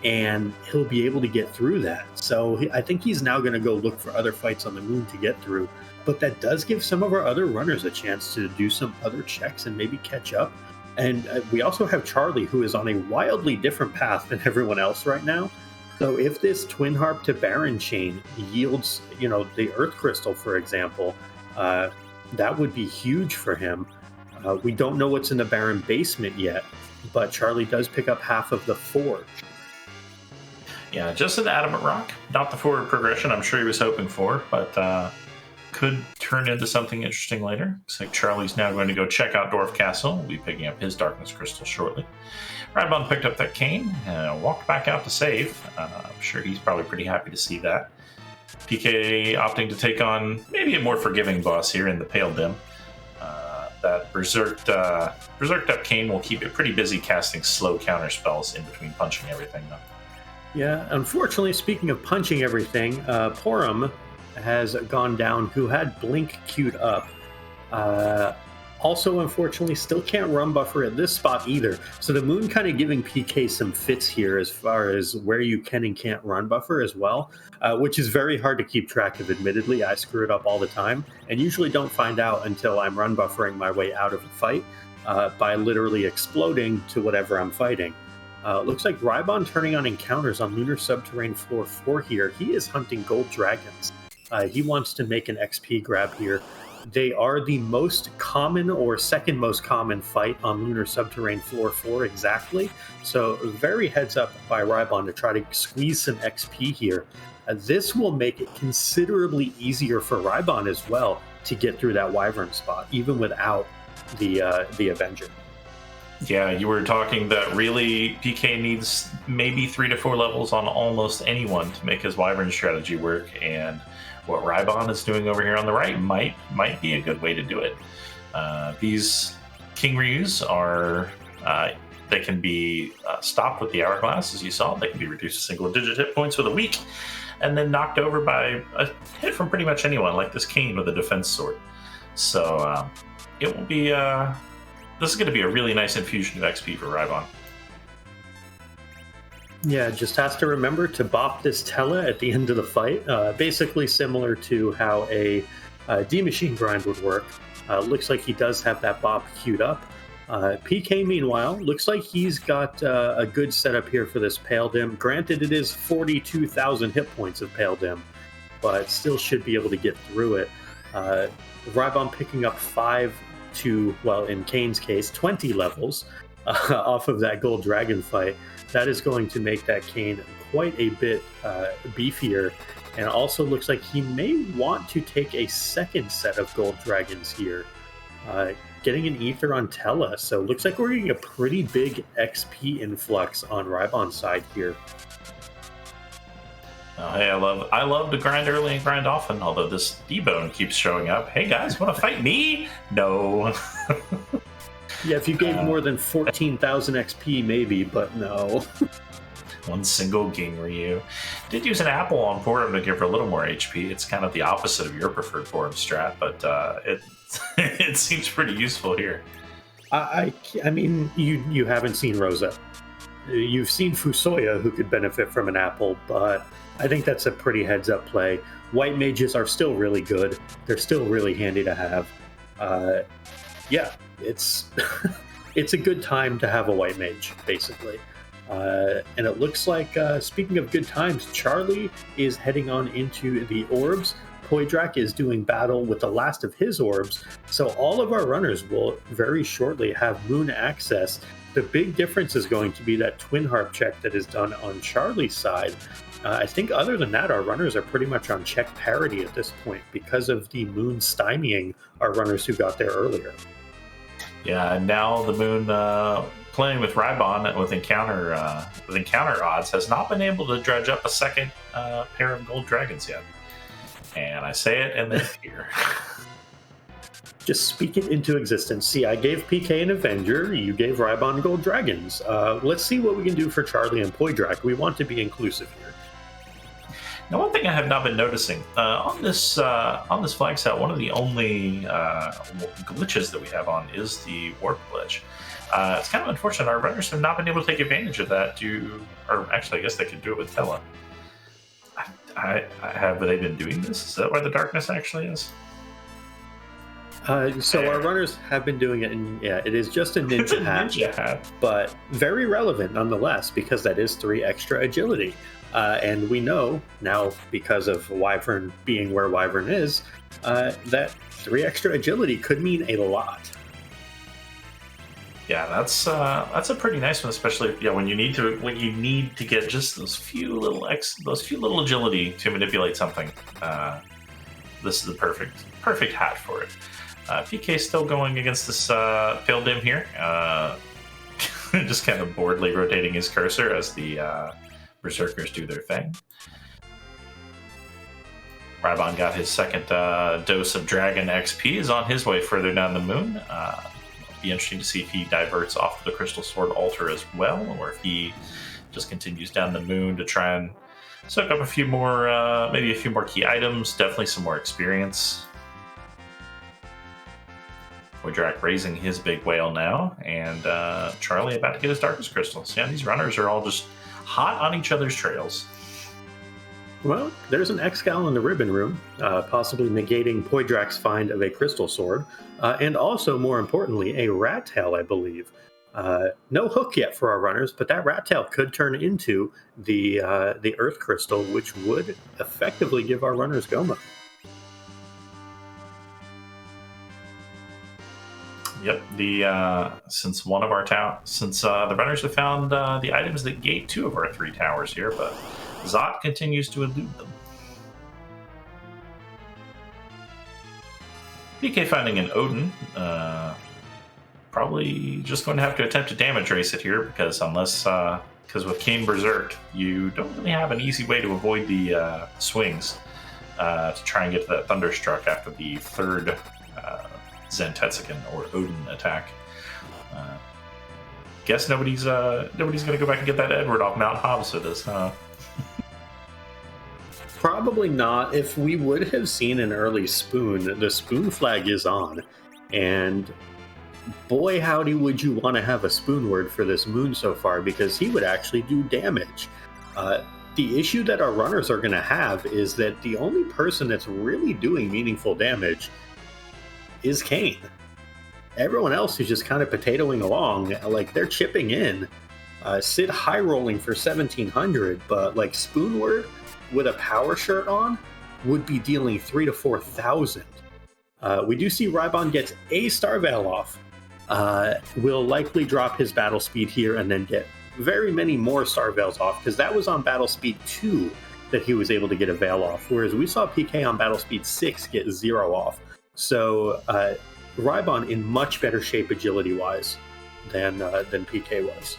and he'll be able to get through that. So I think he's now going to go look for other fights on the moon to get through. But that does give some of our other runners a chance to do some other checks and maybe catch up. And we also have Charlie, who is on a wildly different path than everyone else right now. So if this Twin Harp to Baron chain yields, the Earth Crystal, for example, that would be huge for him. We don't know what's in the Baron basement yet, but Charlie does pick up half of the forge. Yeah, just an adamant rock. Not the forward progression I'm sure he was hoping for, but could turn into something interesting later. Looks like Charlie's now going to go check out Dwarf Castle. We'll be picking up his Darkness Crystal shortly. Rybon picked up that cane and walked back out to save. I'm sure he's probably pretty happy to see that. PK opting to take on maybe a more forgiving boss here in the Pale Dim. That Berserked up cane will keep it pretty busy casting slow counter spells in between punching everything, though. Yeah, unfortunately, speaking of punching everything, Porum has gone down, who had Blink queued up. Also, unfortunately, still can't run buffer at this spot either. So the moon kind of giving PK some fits here as far as where you can and can't run buffer as well, which is very hard to keep track of, admittedly. I screw it up all the time and usually don't find out until I'm run buffering my way out of a fight by literally exploding to whatever I'm fighting. Looks like Rybon turning on encounters on Lunar Subterrane Floor 4 here. He is hunting gold dragons. He wants to make an XP grab here. They are the most common or second most common fight on Lunar Subterrane Floor 4 exactly. So very heads up by Rybon to try to squeeze some XP here. This will make it considerably easier for Rybon as well to get through that Wyvern spot, even without the Avenger. Yeah, you were talking that really PK needs maybe 3 to 4 levels on almost anyone to make his Wyvern strategy work, and what Rybon is doing over here on the right might be a good way to do it. These King Ryus are, they can be stopped with the Hourglass, as you saw. They can be reduced to single-digit hit points with a weak, and then knocked over by a hit from pretty much anyone, like this Kain with a defense sword. So it will be... this is going to be a really nice infusion of XP for Rybon. Yeah, just has to remember to bop this Tella at the end of the fight. Basically similar to how a D-Machine grind would work. Looks like he does have that bop queued up. PK, meanwhile, looks like he's got a good setup here for this Pale Dim. Granted, it is 42,000 hit points of Pale Dim, but still should be able to get through it. Rybon picking up 5 to, well, in Kane's case, 20 levels. off of that gold dragon fight, that is going to make that Kane quite a bit beefier. And also looks like he may want to take a second set of gold dragons here. Getting an ether on Tella, so looks like we're getting a pretty big XP influx on Rybon's side here. Hey, I love to grind early and grind often, although this D-Bone keeps showing up. Hey guys, want to fight me? No. Yeah, if you gave more than 14,000 XP, maybe, but no. One single Gingryu. Did use an apple on Forum to give her a little more HP. It's kind of the opposite of your preferred Forum strat, but it seems pretty useful here. I mean, you haven't seen Rosa. You've seen Fusoya, who could benefit from an apple, but I think that's a pretty heads-up play. White mages are still really good. They're still really handy to have. Yeah, it's it's a good time to have a white mage, basically. And it looks like, speaking of good times, Charlie is heading on into the orbs. Poidrak is doing battle with the last of his orbs, so all of our runners will very shortly have moon access. The big difference is going to be that twin harp check that is done on Charlie's side. I think other than that, our runners are pretty much on check parity at this point because of the moon stymieing our runners who got there earlier. Yeah, and now the moon playing with Rybon with encounter odds has not been able to dredge up a second pair of gold dragons yet. And I say it and then here. Just speak it into existence. See, I gave PK an Avenger, you gave Rybon gold dragons. Let's see what we can do for Charlie and Poidrak. We want to be inclusive here. Now, one thing I have not been noticing on this flag set, one of the only glitches that we have on is the warp glitch. It's kind of unfortunate. Our runners have not been able to take advantage of that. Or actually, I guess they could do it with Tella. Have they been doing this? Is that where the darkness actually is? So our runners have been doing it, and yeah, it is just a ninja hat, but very relevant nonetheless because that is 3 extra agility. And we know now, because of Wyvern being where Wyvern is, that 3 extra agility could mean a lot. Yeah, that's a pretty nice one, especially when you need to get just those few little agility to manipulate something. This is the perfect hat for it. PK still going against this Pale Dim here, just kind of boredly rotating his cursor as the Berserkers do their thing. Rybon got his second dose of Dragon XP, is on his way further down the moon. Be interesting to see if he diverts off the Crystal Sword altar as well, or if he just continues down the moon to try and soak up a few more, maybe a few more key items, definitely some more experience. Poidrak raising his big whale now, and Charlie about to get his Darkest Crystals. Yeah, these runners are all just hot on each other's trails. Well, there's an Excal in the Ribbon Room, possibly negating Poidrak's find of a Crystal Sword, and also, more importantly, a Rat Tail, I believe. No hook yet for our runners, but that Rat Tail could turn into the Earth Crystal, which would effectively give our runners Goma. Yep. Since the runners have found the items that gate 2 of our 3 towers here, but Zot continues to elude them. PK finding an Odin, probably just going to have to attempt to damage race it here because with Kane Berserk, you don't really have an easy way to avoid the swings to try and get to that Thunderstruck after the third Zen Tetsuken or Odin attack. Guess nobody's going to go back and get that Edward off Mount Hobbs for this, huh? Probably not. If we would have seen an early Spoon, the Spoon flag is on. And boy, howdy, would you want to have a Spoon word for this moon so far, because he would actually do damage. The issue that our runners are going to have is that the only person that's really doing meaningful damage is Kane. Everyone else is just kind of potatoing along, like they're chipping in. Sid high rolling for 1700, but like Spoonword with a power shirt on would be dealing 3,000 to 4,000. We do see Rybon gets a Star Veil off, will likely drop his battle speed here and then get very many more Star Veils off, because that was on battle speed 2 that he was able to get a Veil off, whereas we saw PK on battle speed 6 get 0 off. So Rybon in much better shape agility-wise than PK was.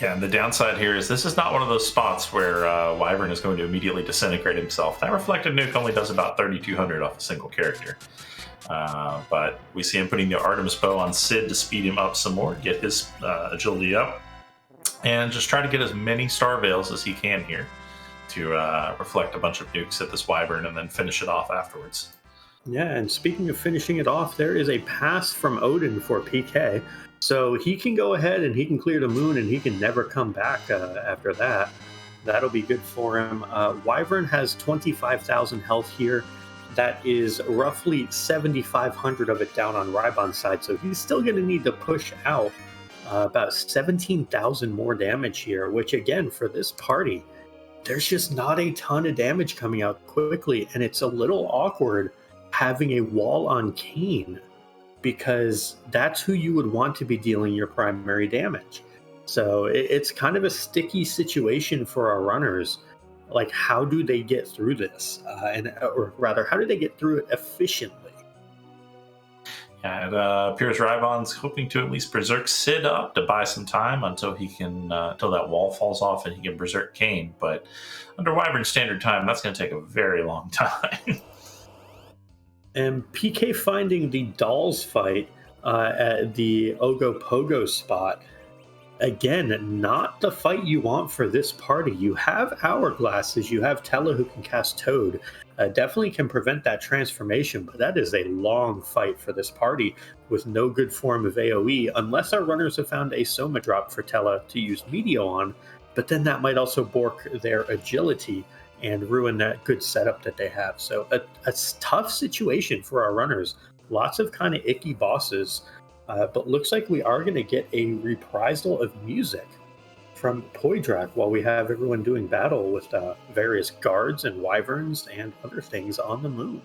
Yeah, and the downside here is this is not one of those spots where Wyvern is going to immediately disintegrate himself. That reflected nuke only does about 3,200 off a single character. But we see him putting the Artemis Bow on Sid to speed him up some more, get his agility up, and just try to get as many Star Veils as he can here to reflect a bunch of nukes at this Wyvern and then finish it off afterwards. Yeah, and speaking of finishing it off, there is a pass from Odin for PK. So he can go ahead and he can clear the moon and he can never come back after that. That'll be good for him. Wyvern has 25,000 health here. That is roughly 7,500 of it down on Rybon's side. So he's still going to need to push out about 17,000 more damage here, which again, for this party, there's just not a ton of damage coming out quickly. And it's a little awkward having a wall on Kane, because that's who you would want to be dealing your primary damage. So it's kind of a sticky situation for our runners. Like, how do they get through this? Or rather, how do they get through it efficiently? Yeah, it appears Rybon's hoping to at least berserk Sid up to buy some time until he can until that wall falls off and he can berserk Kane. But under Wyvern standard time, that's going to take a very long time. And PK finding the dolls fight at the Ogopogo spot. Again, not the fight you want for this party. You have Hourglasses, you have Tella who can cast Toad. Definitely can prevent that transformation, but that is a long fight for this party with no good form of AoE, unless our runners have found a Soma drop for Tella to use Meteo on, but then that might also bork their agility and ruin that good setup that they have. So a tough situation for our runners. Lots of kind of icky bosses, but looks like we are going to get a reprisal of music from Poidrak while we have everyone doing battle with various guards and wyverns and other things on the moon.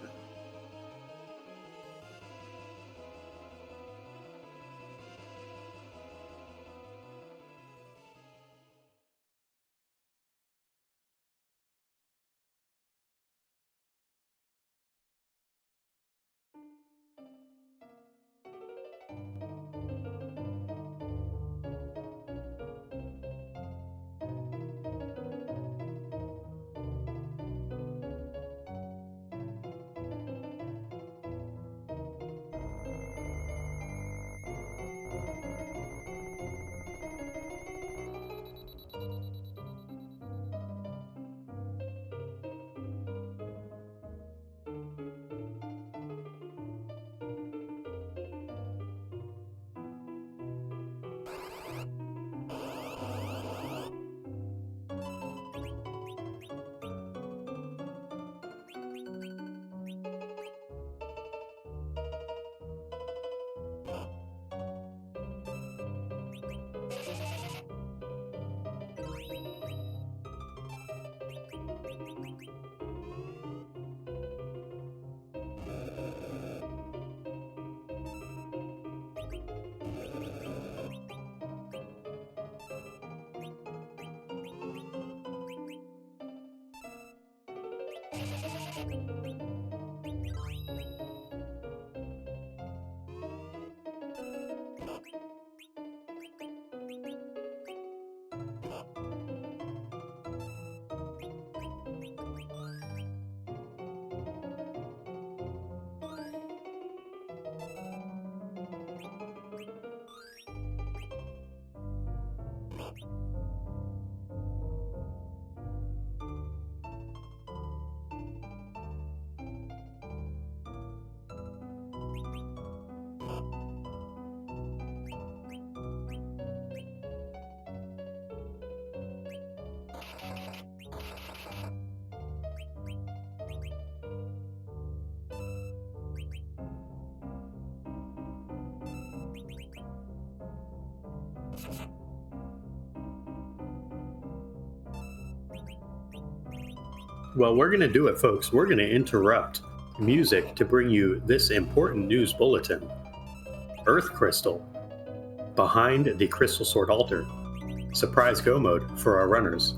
Well, we're going to do it, folks. We're going to interrupt music to bring you this important news bulletin. Earth Crystal behind the Crystal Sword altar. Surprise go mode for our runners.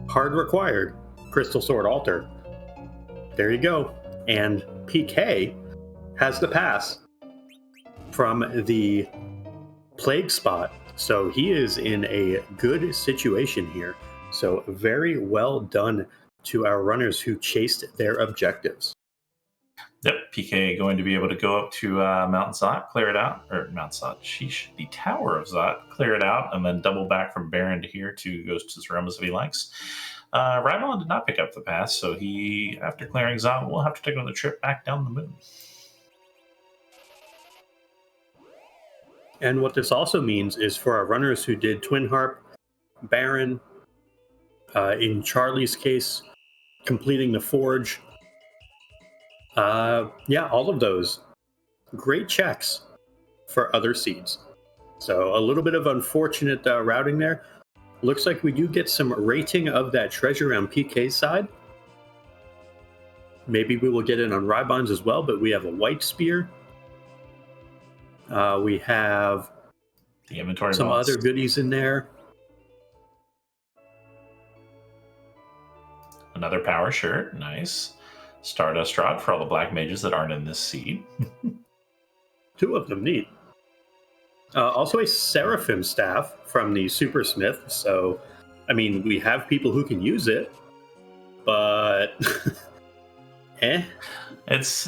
Hard required, Crystal Sword altar. There you go. And PK has the pass from the plague spot, so he is in a good situation here. So very well done to our runners who chased their objectives. Yep, PK going to be able to go up to Mount Zot, clear it out, or Mount Zot, sheesh, the Tower of Zot, clear it out, and then double back from Baron to here to goes to Zeromas if he likes. Rymon did not pick up the pass, so he, after clearing Zot, will have to take another trip back down the moon. And what this also means is for our runners who did Twin Harp, Baron, in Charlie's case, completing the Forge, all of those great checks for other seeds. So a little bit of unfortunate routing there. Looks like we do get some rating of that treasure on PK's side. Maybe we will get it on Rybon's as well, but we have a white spear. We have the inventory some box. other goodies in there. Another power shirt, nice. Stardust Rod for all the black mages that aren't in this seed. 2 of them, neat. Also a Seraphim staff from the Supersmith. So, I mean, we have people who can use it, but It's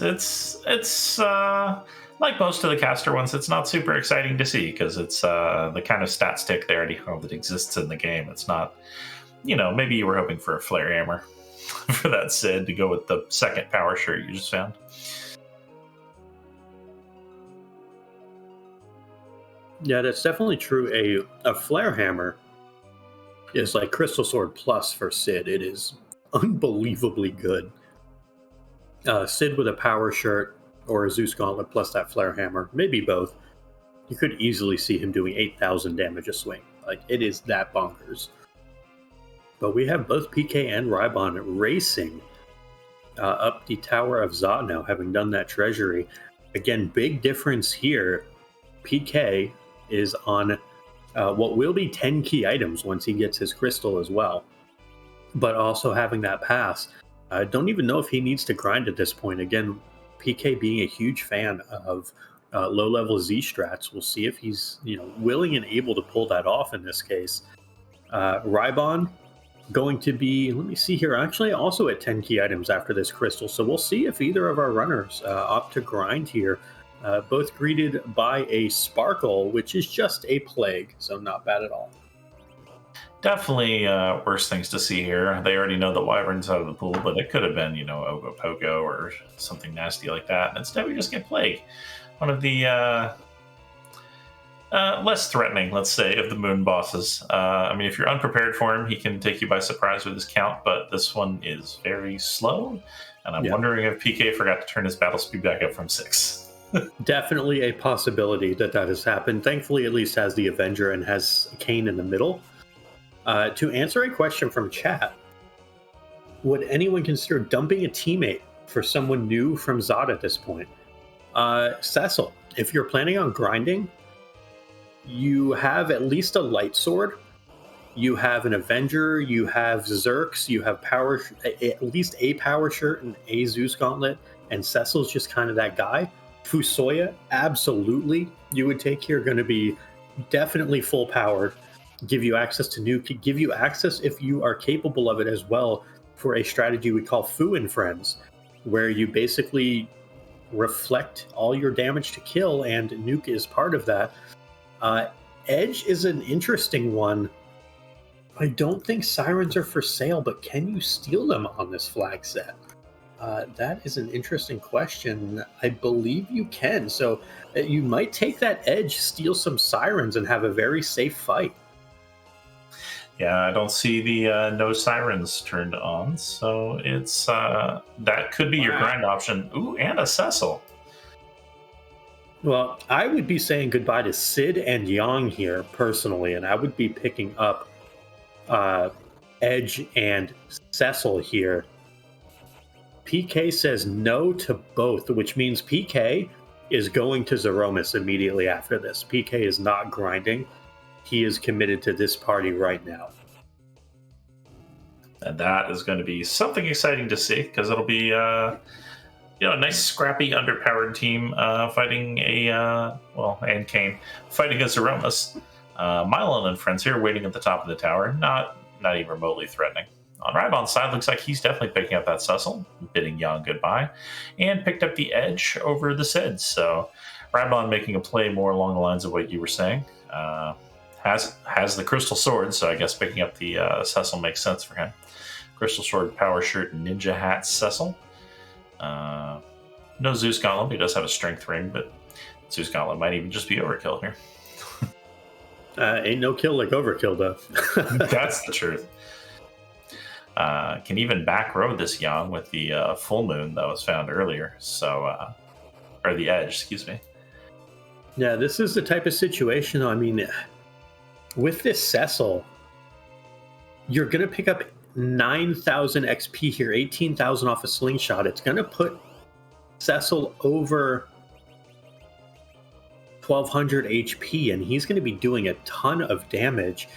like most of the caster ones, it's not super exciting to see because it's the kind of stat stick they already have that exists in the game. It's not, maybe you were hoping for a flare hammer for that Sid to go with the second power shirt you just found. Yeah, that's definitely true. A flare hammer is like Crystal Sword Plus for Sid. It is unbelievably good. Sid with a power shirt or a Zeus Gauntlet plus that flare hammer, maybe both. You could easily see him doing 8,000 damage a swing. Like, it is that bonkers. But we have both PK and Rybon racing up the Tower of Zot now, having done that treasury. Again, big difference here. PK is on what will be 10 key items once he gets his crystal as well. But also having that pass. I don't even know if he needs to grind at this point. Again, PK being a huge fan of low-level Z strats. We'll see if he's willing and able to pull that off in this case. Rybon going to be, let me see here, actually also at 10 key items after this crystal. So we'll see if either of our runners opt to grind here. Both greeted by a Sparkle, which is just a plague, so not bad at all. Definitely worse things to see here. They already know the Wyvern's out of the pool, but it could have been, Ogopogo or something nasty like that. Instead, we just get Plague. One of the less threatening, let's say, of the moon bosses. I mean, if you're unprepared for him, he can take you by surprise with his count, but this one is very slow, and I'm wondering if PK forgot to turn his battle speed back up from 6. Definitely a possibility that has happened. Thankfully, at least has the Avenger and has Kane in the middle. To answer a question from chat, would anyone consider dumping a teammate for someone new from Zod at this point? Cecil, if you're planning on grinding, you have at least a light sword, you have an Avenger, you have Zerks, you have at least a power shirt and a Zeus Gauntlet, and Cecil's just kind of that guy. Fusoya, absolutely, you would take here, going to be definitely full powered, give you access to nuke, give you access if you are capable of it as well for a strategy we call Fu and Friends, where you basically reflect all your damage to kill, and nuke is part of that. Edge is an interesting one. I don't think sirens are for sale, but can you steal them on this flag set? That is an interesting question. I believe you can. So you might take that edge, steal some sirens, and have a very safe fight. Yeah, I don't see the no sirens turned on, so it's that could be your grind option. Ooh, and a Cecil. Well, I would be saying goodbye to Sid and Yang here personally, and I would be picking up Edge and Cecil here. PK says no to both, which means PK, is going to Zeromus immediately after this. PK is not grinding. He is committed to this party right now. And that is going to be something exciting to see, because it'll be a nice scrappy underpowered team fighting and Kane fighting against Zeromus. Mylon and friends here waiting at the top of the tower, not even remotely threatening. On Rybon's side, looks like he's definitely picking up that Cecil, bidding Yang goodbye, and picked up the edge over the Sids. So Rybon making a play more along the lines of what you were saying. Has the Crystal Sword, so I guess picking up the Cecil makes sense for him. Crystal Sword, Power Shirt, Ninja Hat, Cecil. No Zeus Gauntlet. He does have a Strength Ring, but Zeus Gauntlet might even just be overkill here. Ain't no kill like overkill, though. That's the truth. Can even back row this Yang with the full moon that was found earlier. So, or the edge, excuse me. Yeah, this is the type of situation. I mean, with this Cecil, you're going to pick up 9,000 XP here, 18,000 off a slingshot. It's going to put Cecil over 1,200 HP, and he's going to be doing a ton of damage.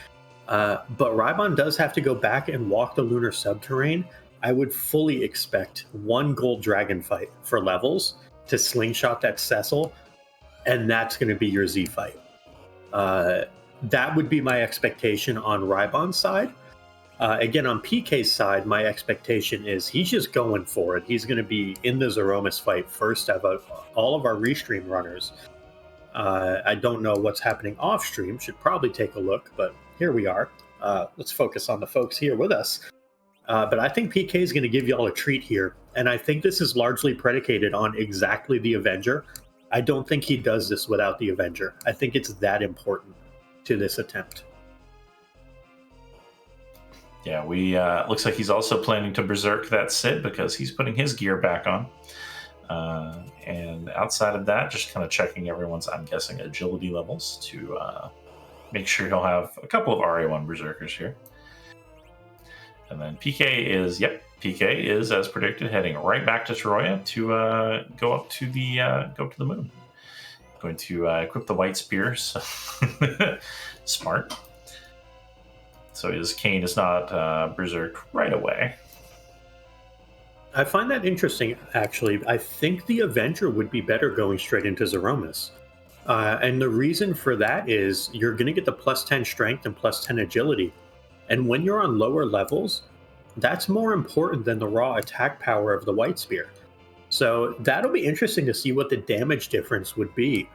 But Rybon does have to go back and walk the lunar subterrane. I would fully expect one gold dragon fight for levels to slingshot that Cecil, and that's going to be your Z fight. That would be my expectation on Rybon's side. Again, on PK's side, my expectation is he's just going for it. He's going to be in the Zeromus fight first out of all of our restream runners. I don't know what's happening off stream. Should probably take a look, but here we are. Let's focus on the folks here with us. But I think PK is going to give you all a treat here. And I think this is largely predicated on exactly the Avenger. I don't think he does this without the Avenger. I think it's that important to this attempt. Yeah, looks like he's also planning to berserk that Sid because he's putting his gear back on. And outside of that, just kind of checking everyone's, I'm guessing, agility levels to make sure he'll have a couple of RA1 berserkers here. And then PK is, as predicted, heading right back to Troya to go up to the moon. Going to equip the white spear. So smart. So his Kane is not berserked right away. I find that interesting, actually. I think the Avenger would be better going straight into Zeromus. And the reason for that is you're going to get the plus 10 strength and plus 10 agility. And when you're on lower levels, that's more important than the raw attack power of the White Spear. So that'll be interesting to see what the damage difference would be.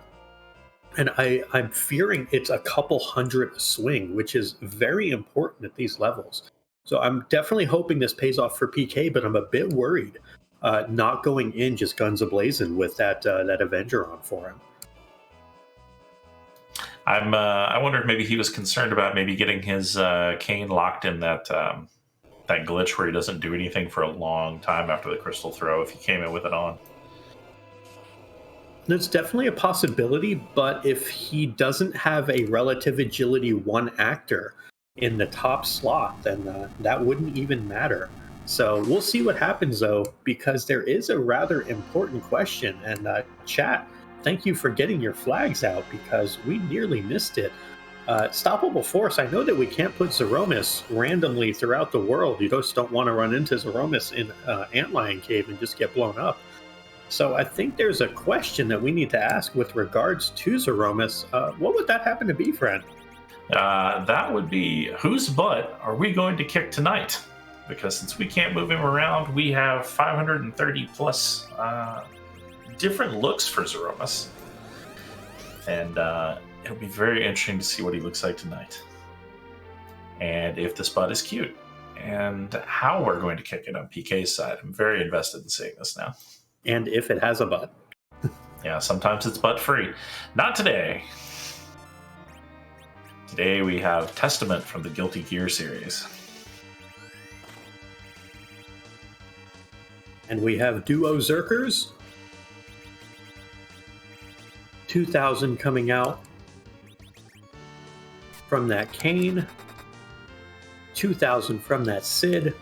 And I'm fearing it's a couple hundred a swing, which is very important at these levels. So I'm definitely hoping this pays off for PK, but I'm a bit worried not going in just guns a-blazing with that Avenger on for him. I wonder if maybe he was concerned about maybe getting his Kane locked in that glitch where he doesn't do anything for a long time after the crystal throw if he came in with it on. That's definitely a possibility, but if he doesn't have a relative agility 1 actor in the top slot, then that wouldn't even matter. So we'll see what happens, though, because there is a rather important question. And chat, thank you for getting your flags out, because we nearly missed it. Stoppable Force, I know that we can't put Zeromus randomly throughout the world. You just don't want to run into Zeromus in Antlion Cave and just get blown up. So I think there's a question that we need to ask with regards to Zeromus. What would that happen to be, friend? That would be, whose butt are we going to kick tonight? Because since we can't move him around, we have 530 plus different looks for Zeromus. And it'll be very interesting to see what he looks like tonight. And if this butt is cute. And how we're going to kick it on PK's side. I'm very invested in seeing this now. And if it has a butt. Yeah, sometimes it's butt free. Not today. Today we have Testament from the Guilty Gear series. And we have Duo Zerkers. 2,000 coming out from that Kane. 2,000 from that Sid.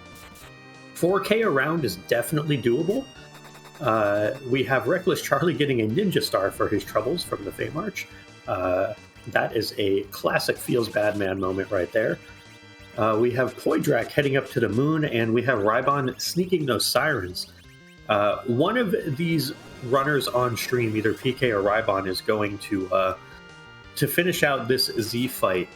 4K around is definitely doable. We have Reckless Charlie getting a Ninja Star for his troubles from the Fey March. That is a classic Feels Bad Man moment right there. We have Poydrak heading up to the moon, and we have Rybon sneaking those sirens. One of these runners on stream, either PK or Rybon, is going to finish out this Z fight.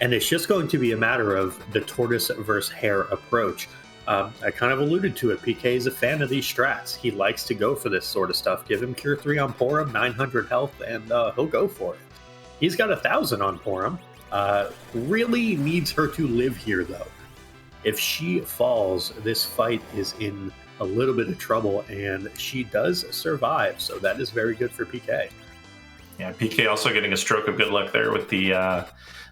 And it's just going to be a matter of the tortoise versus hare approach. I kind of alluded to it. PK is a fan of these strats. He likes to go for this sort of stuff. Give him Cure 3 on Porum, 900 health, and he'll go for it. He's got 1,000 on Porum. Really needs her to live here, though. If she falls, this fight is in a little bit of trouble, and she does survive, so that is very good for PK. Yeah, PK also getting a stroke of good luck there with the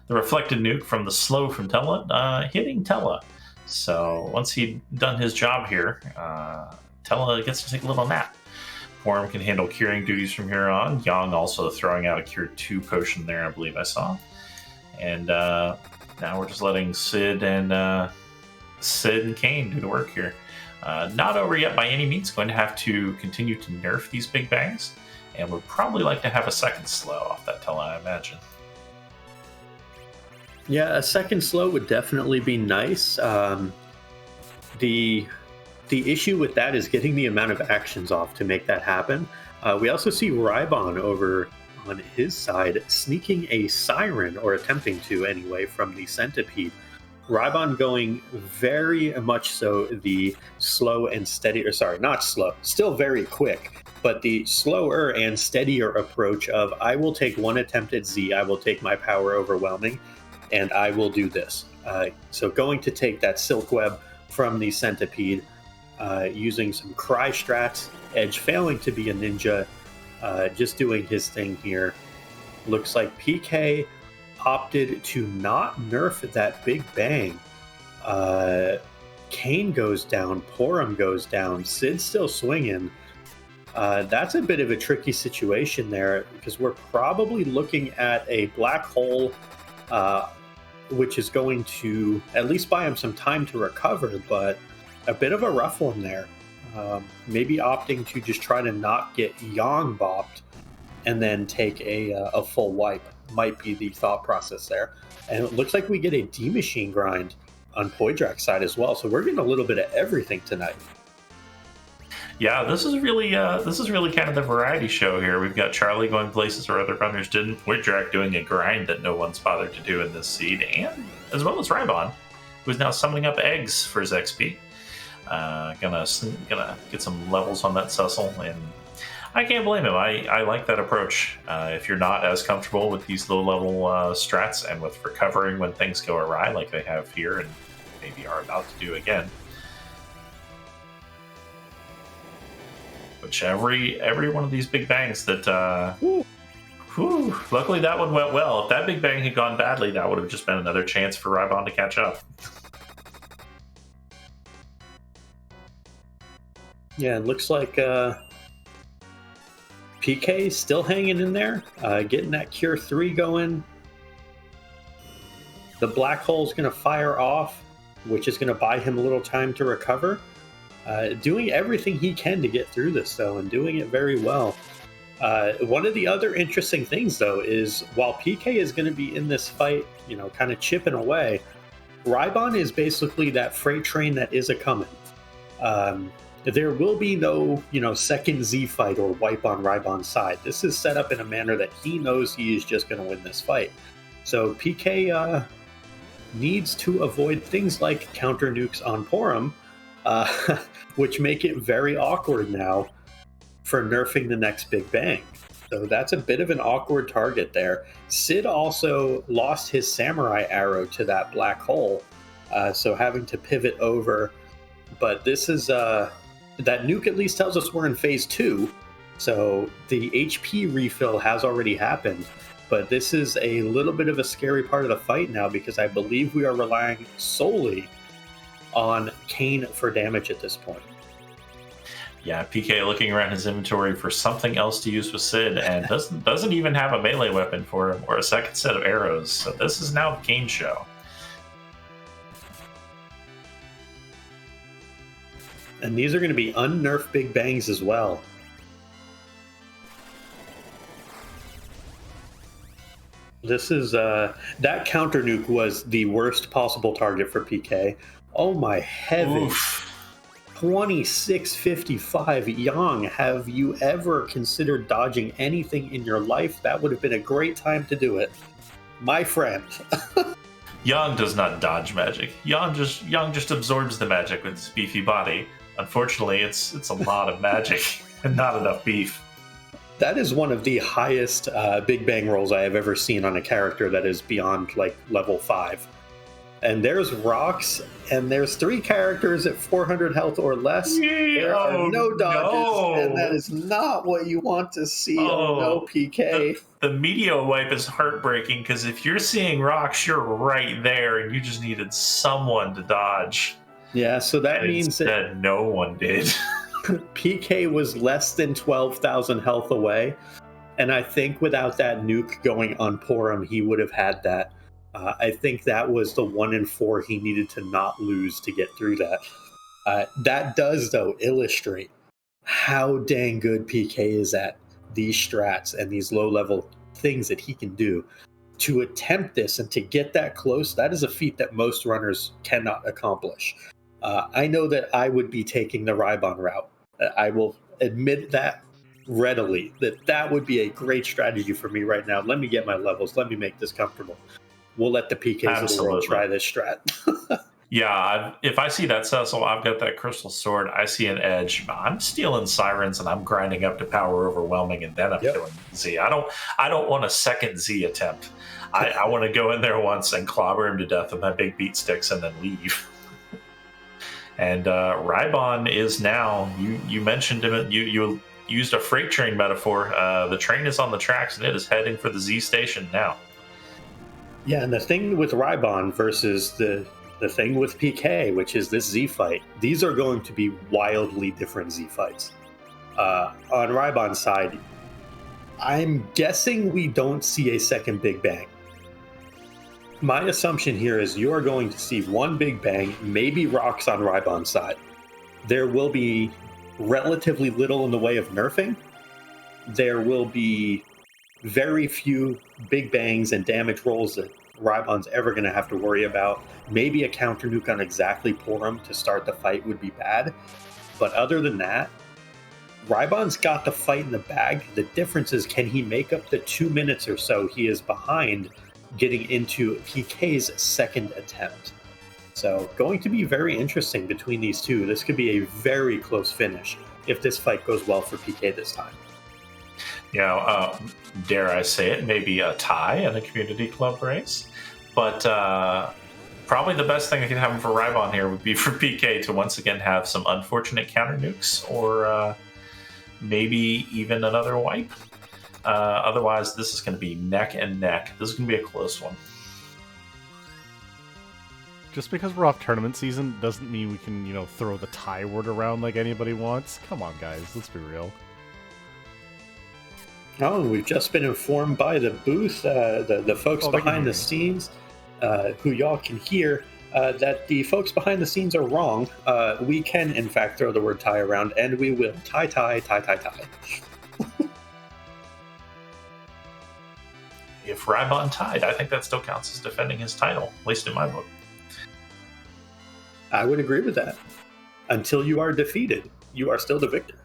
reflected nuke from the slow from Tella, hitting Tella. So once he'd done his job here, Tella gets to take a little nap. Porum can handle curing duties from here on. Yang also throwing out a Cure 2 potion there, I believe I saw. And now we're just letting Sid and Kane do the work here. Not over yet by any means. Going to have to continue to nerf these big bangs. And would probably like to have a second slow off that Tella, I imagine. Yeah, a second slow would definitely be nice. The issue with that is getting the amount of actions off to make that happen. We also see Rybon over on his side sneaking a siren, or attempting to anyway, from the centipede. Rybon going very much so the slow and steady, or sorry, not slow, still very quick, but the slower and steadier approach of I will take one attempt at Z, I will take my power overwhelming, and I will do this. So going to take that silk web from the centipede, using some cry strats, Edge failing to be a ninja, just doing his thing here. Looks like PK opted to not nerf that big bang. Kane goes down, Porum goes down, Sid's still swinging. That's a bit of a tricky situation there, because we're probably looking at a black hole, which is going to at least buy him some time to recover, but a bit of a rough one there. Maybe opting to just try to not get Yang bopped and then take a full wipe might be the thought process there. And it looks like we get a D-Machine grind on Poydrak's side as well, so we're getting a little bit of everything tonight. Yeah, this is really kind of the variety show here. We've got Charlie going places where other runners didn't, Poydrak doing a grind that no one's bothered to do in this seed, and as well as Rybon, who's now summoning up eggs for his XP. Gonna get some levels on that Cecil, and I can't blame him. I like that approach. If you're not as comfortable with these low-level strats and with recovering when things go awry, like they have here and maybe are about to do again, which every one of these big bangs that luckily that one went well. If that big bang had gone badly, that would have just been another chance for Rybon to catch up. Yeah, it looks like PK still hanging in there, getting that Cure 3 going. The black hole's going to fire off, which is going to buy him a little time to recover. Doing everything he can to get through this, though, and doing it very well. One of the other interesting things, though, is while PK is going to be in this fight, kind of chipping away, Rybon is basically that freight train that is a-coming. There will be no, second Z fight or wipe on Rybon's side. This is set up in a manner that he knows he is just going to win this fight. So PK needs to avoid things like counter nukes on Porum, which make it very awkward now for nerfing the next big bang. So that's a bit of an awkward target there. Sid also lost his samurai arrow to that black hole, so having to pivot over. But this is that nuke at least tells us we're in phase 2, so the HP refill has already happened. But this is a little bit of a scary part of the fight now, because I believe we are relying solely on Kane for damage at this point. Yeah, PK looking around his inventory for something else to use with Sid, and doesn't even have a melee weapon for him or a second set of arrows. So this is now the Kane show. And these are going to be unnerfed Big Bangs as well. This is that counter nuke was the worst possible target for PK. Oh my heavens. Oof. 2655 Yang, have you ever considered dodging anything in your life? That would have been a great time to do it, my friend. Yang does not dodge magic. Yang just absorbs the magic with his beefy body. Unfortunately, it's a lot of magic and not enough beef. That is one of the highest Big Bang rolls I have ever seen on a character that is beyond like level 5. And there's rocks, and there's 3 characters at 400 health or less. There are no dodges, and that is not what you want to see. Oh no, PK. The meteor wipe is heartbreaking, because if you're seeing rocks, you're right there, and you just needed someone to dodge. Yeah, so that means that no one did. PK was less than 12,000 health away, and I think without that nuke going on Porum, he would have had that. I think that was the 1 in 4 he needed to not lose to get through that. That does, though, illustrate how dang good PK is at these strats and these low-level things that he can do. To attempt this and to get that close, that is a feat that most runners cannot accomplish. I know that I would be taking the Rybon route. I will admit that readily, that would be a great strategy for me right now. Let me get my levels. Let me make this comfortable. We'll let the PKs of the world try this strat. Yeah, if I see that Cecil, I've got that crystal sword. I see an edge. I'm stealing sirens and I'm grinding up to power overwhelming, and then I'm killing Z. I don't want a second Z attempt. I want to go in there once and clobber him to death with my big beat sticks and then leave. And Rybon is now. You mentioned him. You used a freight train metaphor. The train is on the tracks and it is heading for the Z station now. Yeah, and the thing with Rybon versus the thing with PK, which is this Z fight, these are going to be wildly different Z fights. On Rybon's side, I'm guessing we don't see a second Big Bang. My assumption here is you are going to see one Big Bang, maybe rocks on Rybon's side. There will be relatively little in the way of nerfing. There will be very few Big Bangs and damage rolls that Rybon's ever going to have to worry about. Maybe a counter nuke on exactly Porum to start the fight would be bad. But other than that, Rybon's got the fight in the bag. The difference is, can he make up the 2 minutes or so he is behind getting into PK's second attempt? So going to be very interesting between these two. This could be a very close finish if this fight goes well for PK this time. You know, dare I say it, maybe a tie in a community club race. But probably the best thing that could happen for Rybon here would be for PK to once again have some unfortunate counter nukes, or maybe even another wipe. Otherwise, this is going to be neck and neck. This is going to be a close one. Just because we're off tournament season doesn't mean we can, throw the tie word around like anybody wants. Come on, guys, let's be real. Oh, we've just been informed by the booth, the folks behind the scenes, who y'all can hear, that the folks behind the scenes are wrong. We can, in fact, throw the word tie around, and we will. Tie. If Rybon tied, I think that still counts as defending his title, at least in my book. I would agree with that. Until you are defeated, you are still the victor.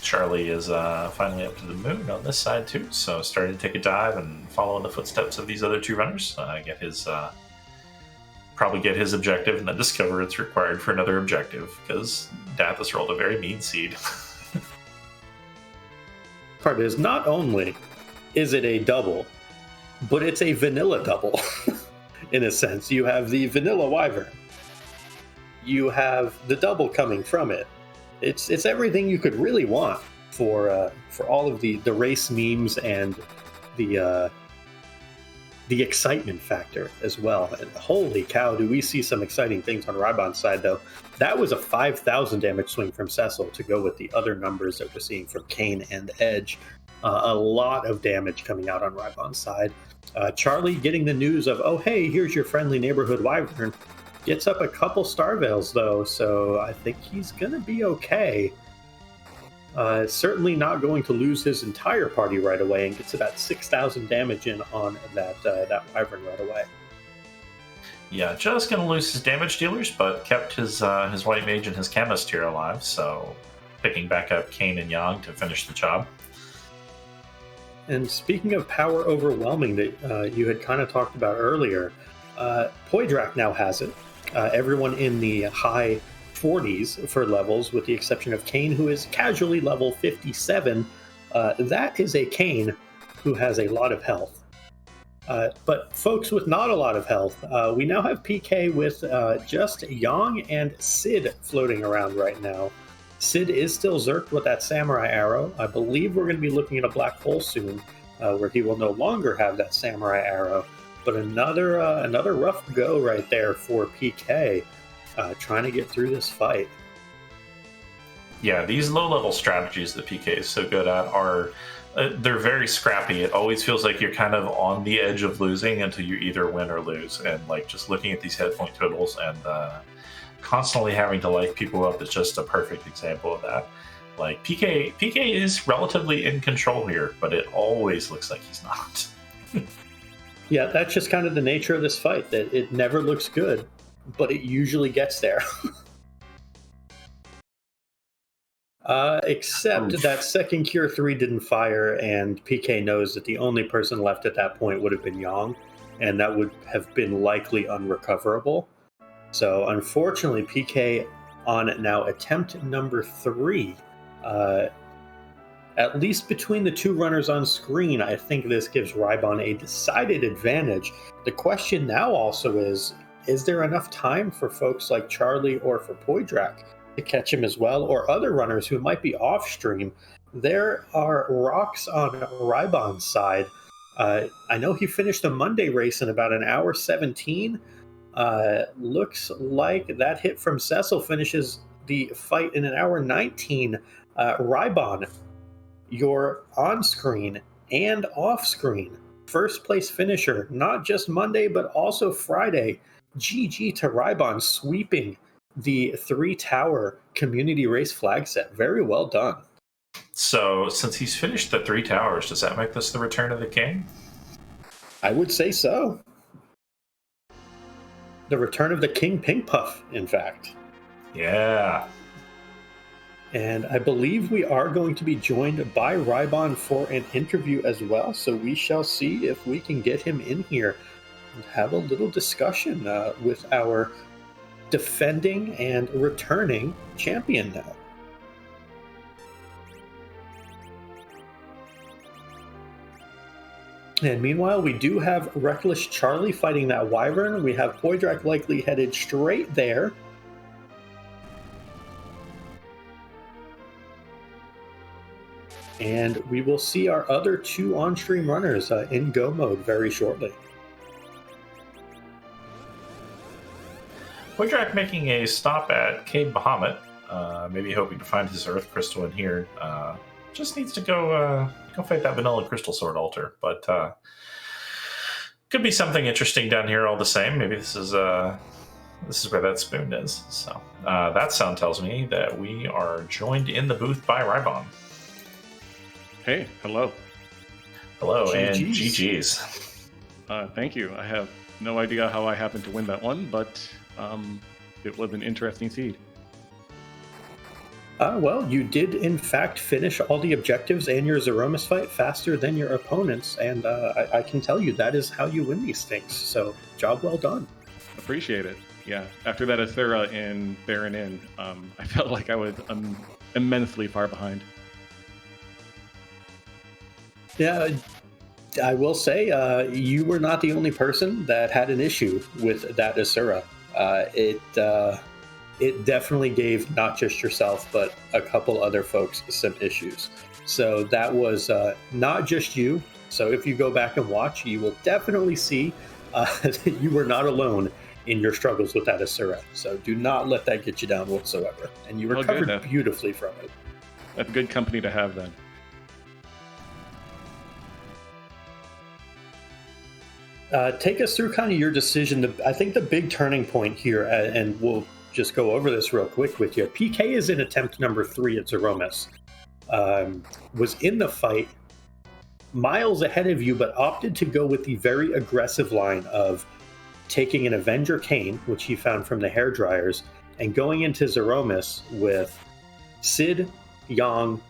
Charlie is finally up to the moon on this side too, so starting to take a dive and follow in the footsteps of these other two runners. Probably get his objective and then discover it's required for another objective, because Dathus rolled a very mean seed. Part is, not only is it a double, but it's a vanilla double. In a sense, you have the vanilla wyvern, you have the double coming from it. It's everything you could really want for all of the race memes and the excitement factor as well. And holy cow, do we see some exciting things on Rybon's side, though. That was a 5,000 damage swing from Cecil to go with the other numbers that we're seeing from Kane and Edge. A lot of damage coming out on Rybon's side. Charlie getting the news of, oh, hey, here's your friendly neighborhood wyvern. Gets up a couple Star Veils, though, so I think he's going to be okay. Certainly not going to lose his entire party right away, and gets about 6,000 damage in on that wyvern right away. Yeah, just going to lose his damage dealers, but kept his white mage and his chemist here alive, so picking back up Kane and Yang to finish the job. And speaking of power overwhelming that you had kind of talked about earlier, Poydrak now has it. Everyone in the high 40s for levels, with the exception of Kane, who is casually level 57. That is a Kane who has a lot of health. But folks with not a lot of health, we now have PK with just Yang and Sid floating around right now. Sid is still zerked with that samurai arrow. I believe we're going to be looking at a black hole soon, where he will no longer have that samurai arrow. But another rough go right there for PK, trying to get through this fight. Yeah, these low-level strategies that PK is so good at are they're very scrappy. It always feels like you're kind of on the edge of losing until you either win or lose. And like just looking at these head point totals and constantly having to light people up is just a perfect example of that. Like PK is relatively in control here, but it always looks like he's not. Yeah, that's just kind of the nature of this fight, that it never looks good, but it usually gets there. Except that second Cure 3 didn't fire, and PK knows that the only person left at that point would have been Yang, and that would have been likely unrecoverable. So unfortunately, PK on now attempt number 3. At least between the two runners on screen, I think this gives Rybon a decided advantage. The question now also is there enough time for folks like Charlie or for Poydrak to catch him as well, or other runners who might be off stream? There are rocks on Rybon's side. I know he finished a Monday race in about an hour 17. Looks like that hit from Cecil finishes the fight in an hour 19. Rybon, your on-screen and off-screen first place finisher, not just Monday, but also Friday. GG to Rybon, sweeping the 3-tower community race flag set. Very well done. So, since he's finished the 3 towers, does that make this the return of the king? I would say so. The return of the King Pink Puff, in fact. Yeah. And I believe we are going to be joined by Rybon for an interview as well, so we shall see if we can get him in here and have a little discussion with our defending and returning champion now. And meanwhile, we do have Reckless Charlie fighting that wyvern. We have Poydrak likely headed straight there. And we will see our other 2 on-stream runners in go mode very shortly. Poydrak making a stop at Cave Bahamut, maybe hoping to find his Earth Crystal in here. Just needs to go fight that Vanilla Crystal Sword Altar, but could be something interesting down here all the same. Maybe this is where that spoon is. So that sound tells me that we are joined in the booth by Rybon. Hey, hello. Hello, and GG's. GG's. Thank you. I have no idea how I happened to win that one, but it was an interesting seed. Well, you did in fact finish all the objectives and your Zeromus fight faster than your opponents, and I can tell you that is how you win these things. So, job well done. Appreciate it. Yeah. After that Athera in Baron Inn, I felt like I was immensely far behind. Yeah, I will say you were not the only person that had an issue with that Asura. It definitely gave not just yourself, but a couple other folks some issues. So that was not just you. So if you go back and watch, you will definitely see that you were not alone in your struggles with that Asura. So do not let that get you down whatsoever. And you recovered beautifully from it. That's good company to have then. Take us through kind of your decision. I think the big turning point here, and we'll just go over this real quick with you. PK is in attempt number 3 at Zeromus. Was in the fight miles ahead of you, but opted to go with the very aggressive line of taking an Avenger cane, which he found from the hair dryers, and going into Zeromus with Sid, Yang,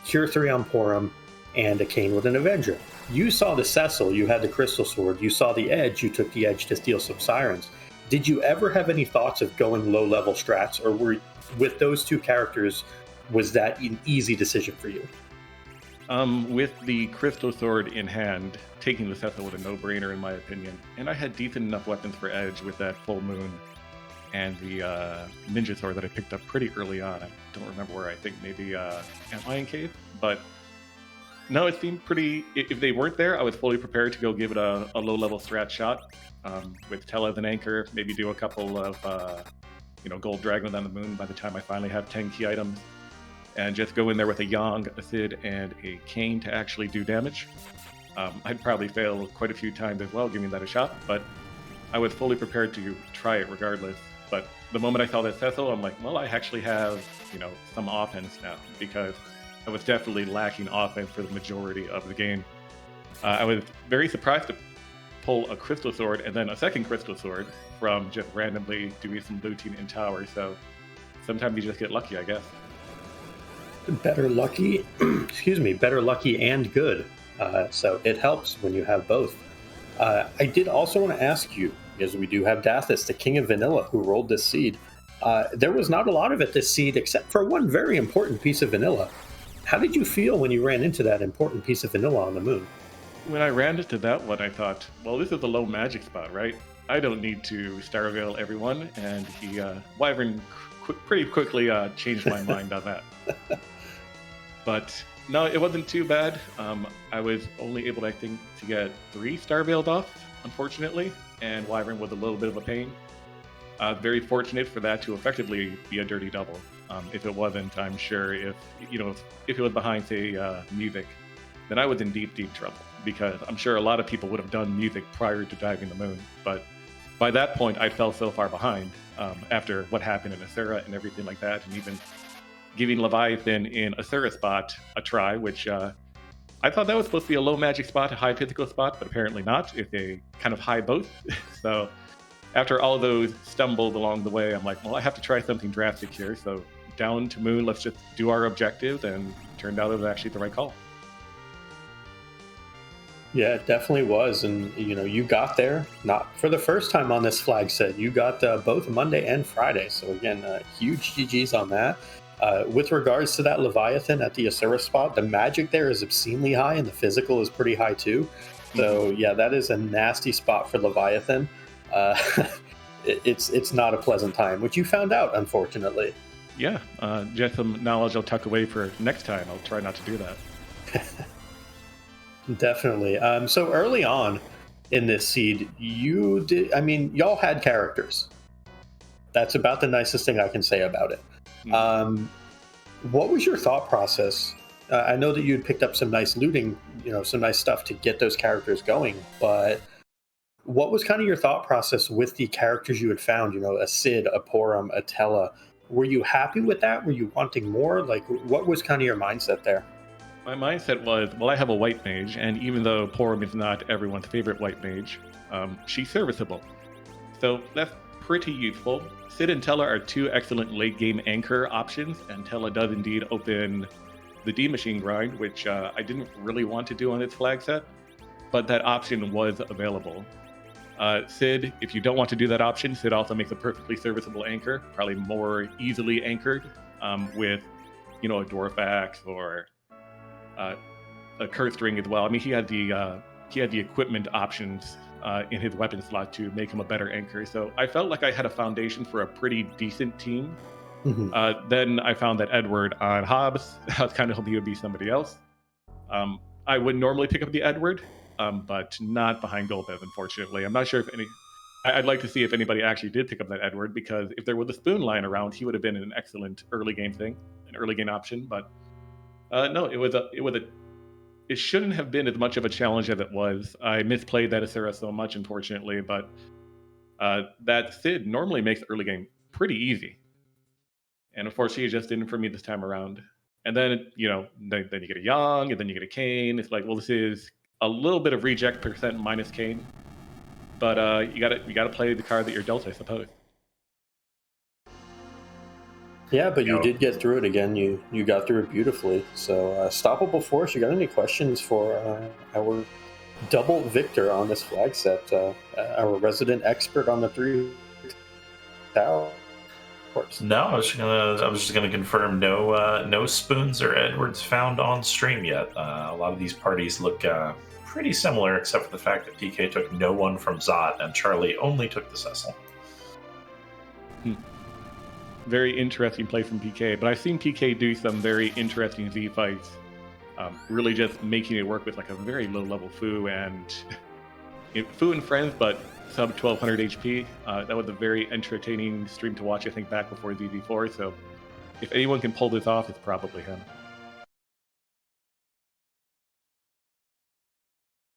Cure 3 on Porum, and a cane with an Avenger. You saw the Cecil, you had the Crystal Sword. You saw the Edge, you took the Edge to steal some Sirens. Did you ever have any thoughts of going low-level strats, or were with those two characters, was that an easy decision for you? With the Crystal Sword in hand, taking the Cecil was a no-brainer in my opinion. And I had decent enough weapons for Edge with that Full Moon and the Ninja Sword that I picked up pretty early on. I don't remember where, I think maybe Lion Cave. But no, it seemed pretty... If they weren't there, I was fully prepared to go give it a low-level strat shot. With Tell as an anchor, maybe do a couple of Gold Dragon on the Moon by the time I finally have 10 key items. And just go in there with a Yang, a Sid, and a Cane to actually do damage. I'd probably fail quite a few times as well, giving that a shot, but I was fully prepared to try it regardless. But the moment I saw that Cecil, I'm like, well, I actually have, some offense now, because I was definitely lacking offense for the majority of the game. I was very surprised to pull a Crystal Sword and then a second Crystal Sword from just randomly doing some looting in towers, so sometimes you just get lucky, I guess. Better lucky, better lucky and good. So it helps when you have both. I did also want to ask you, because we do have Dathis, the king of vanilla, who rolled this seed. There was not a lot of it this seed, except for one very important piece of vanilla. How did you feel when you ran into that important piece of vanilla on the moon? When I ran into that one, I thought, well, this is a low magic spot, right? I don't need to Starveil everyone, and Wyvern pretty quickly changed my mind on that. But no, it wasn't too bad. I was only able, I think, to get 3 Starveiled off, unfortunately, and Wyvern was a little bit of a pain. Very fortunate for that to effectively be a dirty double. If it wasn't, I'm sure if it was behind, say, music, then I was in deep, deep trouble, because I'm sure a lot of people would have done music prior to diving the moon. But by that point, I fell so far behind after what happened in Asura and everything like that, and even giving Leviathan in Asura spot a try, which I thought that was supposed to be a low magic spot, a high physical spot, but apparently not, if they kind of high both. So after all of those stumbled along the way, I'm like, well, I have to try something drastic here. So down to moon, let's just do our objective, and it turned out it was actually the right call. Yeah, it definitely was. And, you got there, not for the first time on this flag set. You got both Monday and Friday. So, again, huge GGs on that. With regards to that Leviathan at the Asura spot, the magic there is obscenely high, and the physical is pretty high, too. So, yeah, that is a nasty spot for Leviathan. It's not a pleasant time, which you found out, unfortunately. Yeah, just some knowledge I'll tuck away for next time. I'll try not to do that. Definitely. So early on in this seed, y'all had characters. That's about the nicest thing I can say about it. What was your thought process? I know that you had picked up some nice looting, some nice stuff to get those characters going, but what was kind of your thought process with the characters you had found, a Sid, a Porum, a Tella? Were you happy with that? Were you wanting more? Like, what was kind of your mindset there? My mindset was, well, I have a white mage, and even though Porum is not everyone's favorite white mage, she's serviceable. So that's pretty useful. Sid and Tella are 2 excellent late-game anchor options, and Tella does indeed open the D-Machine grind, which I didn't really want to do on this flag set, but that option was available. Sid, if you don't want to do that option, Sid also makes a perfectly serviceable anchor, probably more easily anchored with, a Dwarf Axe or a Cursed Ring as well. I mean, he had the equipment options in his weapon slot to make him a better anchor. So I felt like I had a foundation for a pretty decent team. Mm-hmm. Then I found that Edward on Hobbs, I was kind of hoping he would be somebody else. I would normally pick up the Edward, but not behind Golbez, unfortunately. I'm not sure if I'd like to see if anybody actually did pick up that Edward, because if there was a spoon lying around, he would have been an excellent early game thing, an early game option. But no, it was a it shouldn't have been as much of a challenge as it was. I misplayed that Asura so much, unfortunately, but that Sid normally makes the early game pretty easy. And unfortunately, it just didn't for me this time around. And then, then you get a Yang, and then you get a Kane. It's like, well, this is a little bit of reject percent minus Kane. But you gotta play the card that you're dealt, I suppose. Yeah, but you did get through it again. You got through it beautifully. So, Stoppable Force, you got any questions for our double victor on this flag set? Our resident expert on the 3 tower. No, I was just gonna confirm no Spoons or Edwards found on stream yet. A lot of these parties look pretty similar, except for the fact that PK took no one from Zot and Charlie only took the Cecil. Very interesting play from PK, but I've seen PK do some very interesting Z fights, really just making it work with like a very low level Fu and Fu and friends, but sub 1200 HP. That was a very entertaining stream to watch, I think, back before ZZ4. So if anyone can pull this off, it's probably him.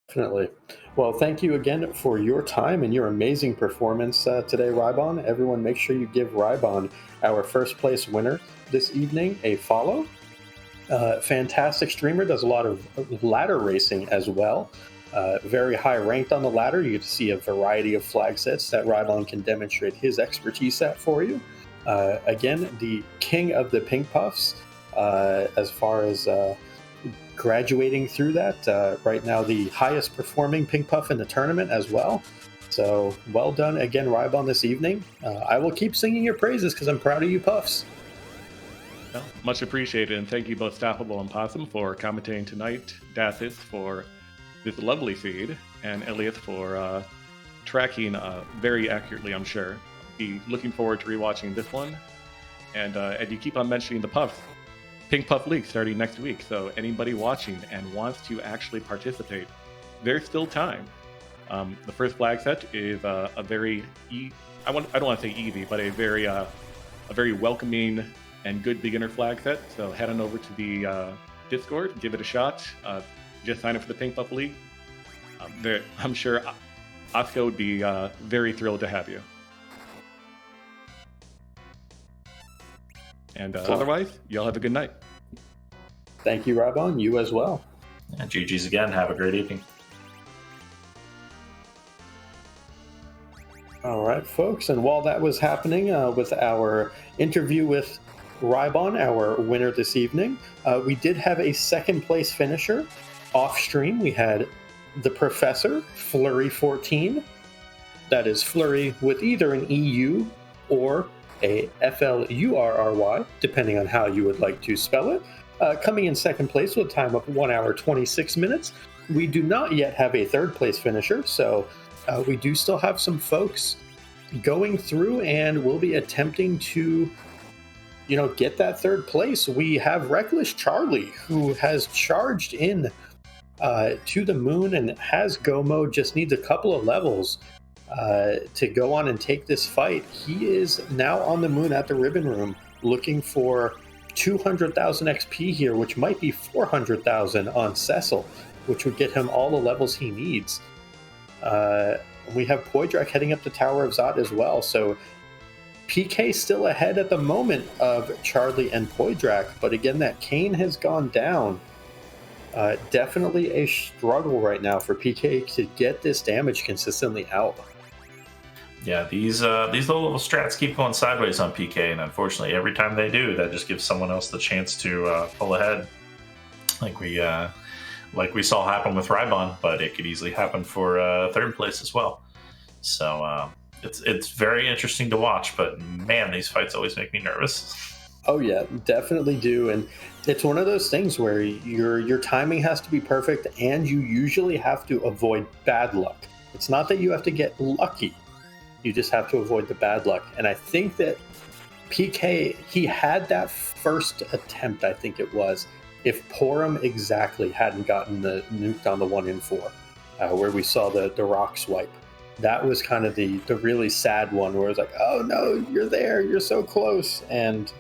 Definitely. Well, thank you again for your time and your amazing performance today, Rybon. Everyone, make sure you give Rybon, our first place winner this evening, a follow. Fantastic streamer, does a lot of ladder racing as well. Very high ranked on the ladder. You get to see a variety of flag sets that Rybon can demonstrate his expertise at for you. Again, the king of the pink puffs as far as graduating through that. Right now, the highest performing pink puff in the tournament as well. So well done again, Rybon, this evening. I will keep singing your praises because I'm proud of you, Puffs. Well, much appreciated, and thank you both Stoppable and Possum for commentating tonight, Dathis for this lovely feed, and Elliot for tracking very accurately, I'm sure. Be looking forward to rewatching this one. And you keep on mentioning the Puffs. Pink Puff League starting next week, so anybody watching and wants to actually participate, there's still time. The first flag set is a very I don't want to say easy, but a very welcoming and good beginner flag set. So head on over to the Discord, give it a shot. Just sign up for the Pink Puff League. I'm sure Oscar would be very thrilled to have you. And otherwise, y'all have a good night. Thank you, Rybon. You as well. And GG's again. Have a great evening. All right, folks. And while that was happening with our interview with Rybon, our winner this evening, we did have a second place finisher off stream. We had the Professor, Flurry14. That is Flurry with either an EU or a FLURRY, depending on how you would like to spell it. Coming in second place with a time of 1 hour 26 minutes. We do not yet have a third place finisher, so we do still have some folks going through, and we'll be attempting to, get that third place. We have Reckless Charlie, who has charged in to the moon and has go mode, just needs a couple of levels to go on and take this fight. He is now on the moon at the Ribbon Room looking for 200,000 XP here, which might be 400,000 on Cecil, which would get him all the levels he needs. We have Poydrak heading up the Tower of Zot as well, so PK still ahead at the moment of Charlie and Poydrak, but again, that Kane has gone down. Definitely a struggle right now for PK to get this damage consistently out. Yeah, these low-level strats keep going sideways on PK, and unfortunately, every time they do, that just gives someone else the chance to pull ahead, like we saw happen with Rybon, but it could easily happen for third place as well. So it's very interesting to watch, but man, these fights always make me nervous. Oh yeah, definitely do, and it's one of those things where your timing has to be perfect, and you usually have to avoid bad luck. It's not that you have to get lucky. You just have to avoid the bad luck. And I think that PK, he had that first attempt, I think it was, if Porum exactly hadn't gotten the nuke on the 1 in 4, where we saw the rock swipe. That was kind of the really sad one where it's like, oh no, you're there, you're so close. And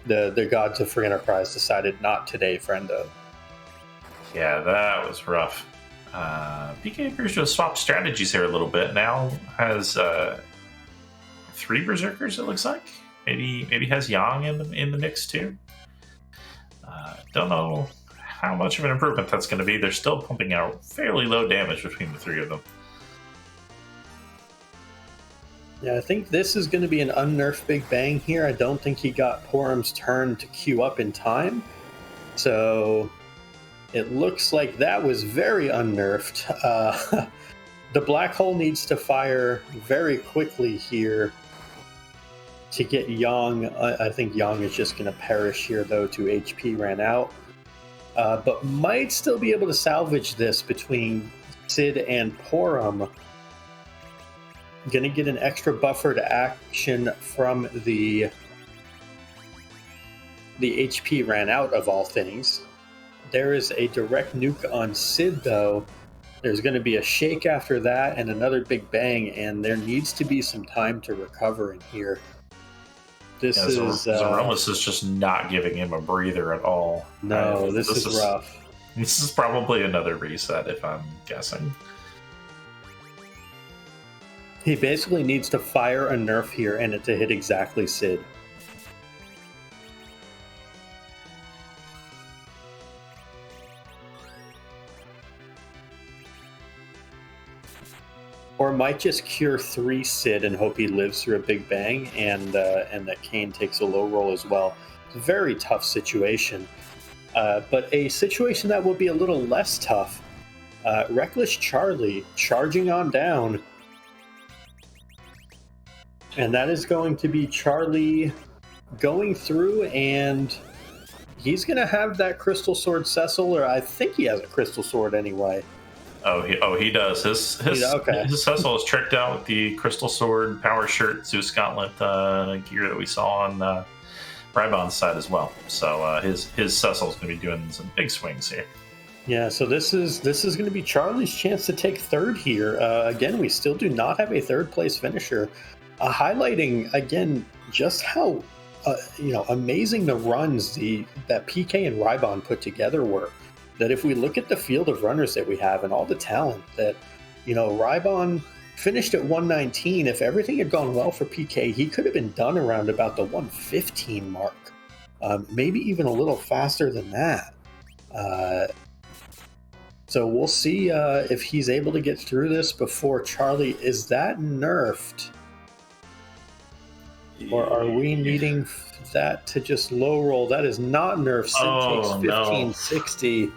the gods of Free Enterprise decided not today, friendo. Yeah, that was rough. PK appears to have swapped strategies here a little bit. Now has 3 Berserkers, it looks like. Maybe has Yang in the mix too. Don't know how much of an improvement that's going to be. They're still pumping out fairly low damage between the 3 of them. Yeah, I think this is going to be an unnerfed Big Bang here. I don't think he got Porum's turn to queue up in time. So it looks like that was very unnerfed. The black hole needs to fire very quickly here to get Yang. I think Yang is just going to perish here, though, to HP ran out. But might still be able to salvage this between Sid and Porum. Going to get an extra buffer to action from the HP ran out of all things. There is a direct nuke on Sid, though. There's going to be a shake after that and another big bang, and there needs to be some time to recover in here. Zeromus is just not giving him a breather at all. No, this is rough. This is probably another reset, if I'm guessing. He basically needs to fire a nerf here and it to hit exactly Sid. Or might just cure 3 Sid and hope he lives through a big bang and that Kane takes a low roll as well. It's a very tough situation. But a situation that will be a little less tough. Reckless Charlie charging on down. And that is going to be Charlie going through, and he's going to have that Crystal Sword Cecil, or I think he has a Crystal Sword anyway. He does. His Cecil is tricked out with the Crystal Sword, Power Shirt, Zeus Gauntlet gear that we saw on Rybon's side as well. So his Cecil is going to be doing some big swings here. Yeah, so this is going to be Charlie's chance to take third here. Again, we still do not have a third place finisher. Highlighting again just how amazing the runs that PK and Rybon put together were. That if we look at the field of runners that we have and all the talent that Rybon finished at 119. If everything had gone well for PK, he could have been done around about the 115 mark, maybe even a little faster than that. So we'll see if he's able to get through this before Charlie. Is that nerfed? Or are we needing that to just low roll? That is not nerfed. Sid takes 1560. No.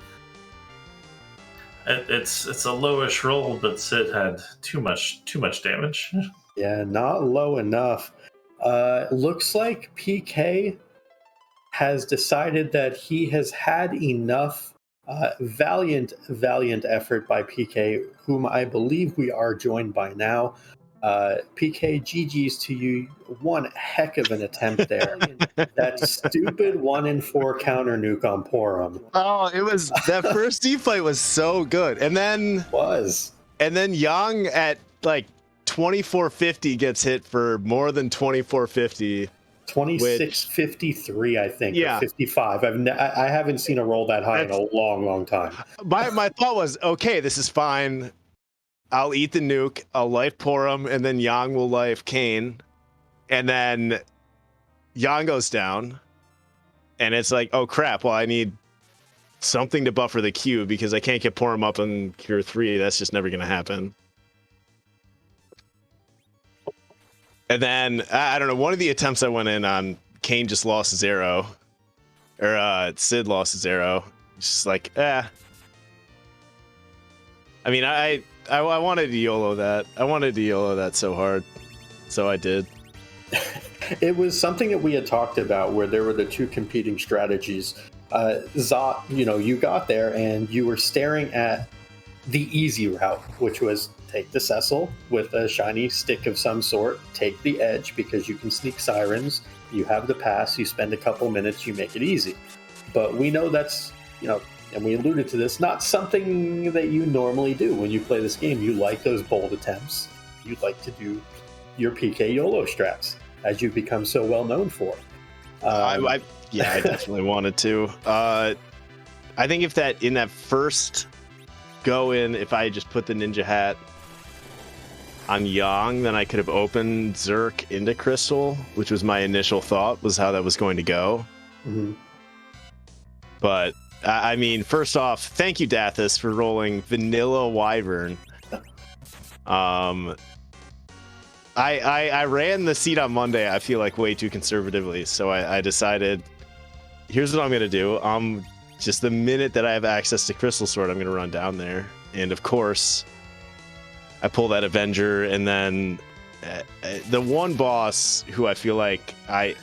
It's a lowish roll, but Sid had too much damage. Yeah, not low enough. Looks like PK has decided that he has had enough. Valiant effort by PK, whom I believe we are joined by now. PK, GG's to you. One heck of an attempt there. That stupid 1 in 4 counter nuke on Porum. Oh, it was that first D fight was so good. And then Yang at like 2450 gets hit for more than 2450. 2653, I think. Yeah. Or 55. I haven't seen a roll that high in a long time. My thought was, okay, this is fine. I'll eat the nuke, I'll life Porum, and then Yang will life Kane. And then Yang goes down. And it's like, oh crap, well I need something to buffer the Q because I can't get Porum up on Cure 3. That's just never gonna happen. And then, I don't know, one of the attempts I went in on, Kane just lost his arrow. Or Sid lost his arrow. It's just like, I mean, I wanted to YOLO that. I wanted to YOLO that so hard. So I did. It was something that we had talked about where there were the two competing strategies. Zot, you got there and you were staring at the easy route, which was take the Cecil with a shiny stick of some sort, take the edge because you can sneak sirens, you have the pass, you spend a couple minutes, you make it easy. But we know that's, and we alluded to this, not something that you normally do when you play this game. You like those bold attempts. You like to do your PK YOLO strats, as you've become so well known for. I definitely wanted to. I think if that in that first go in, if I just put the ninja hat on Yang, then I could have opened Zerk into Crystal, which was my initial thought was how that was going to go. Mm-hmm. But I mean, first off, thank you, Dathis, for rolling Vanilla Wyvern. I ran the seed on Monday, I feel like way too conservatively, so I decided, here's what I'm gonna do. Just the minute that I have access to Crystal Sword, I'm gonna run down there, and of course I pull that Avenger, and then the one boss who I feel like I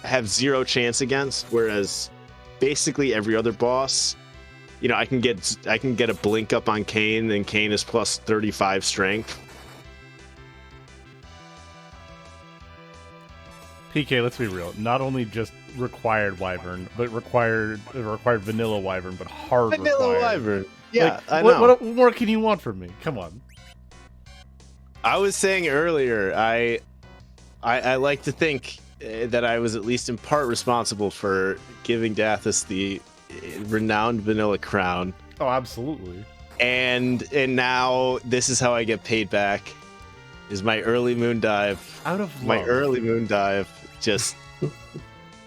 have zero chance against, whereas basically every other boss, you know, I can get a blink up on Kayn, and Kayn is plus 35 strength. PK, let's be real. Not only just required Wyvern, but required vanilla Wyvern, but hard Vanilla required. Wyvern. Yeah, like, I know. What more can you want from me? Come on. I was saying earlier, I like to think that I was at least in part responsible for giving Dathis the renowned vanilla crown. Oh, absolutely. And now this is how I get paid back. Is my early moon dive. Out of my love. early moon dive. Just,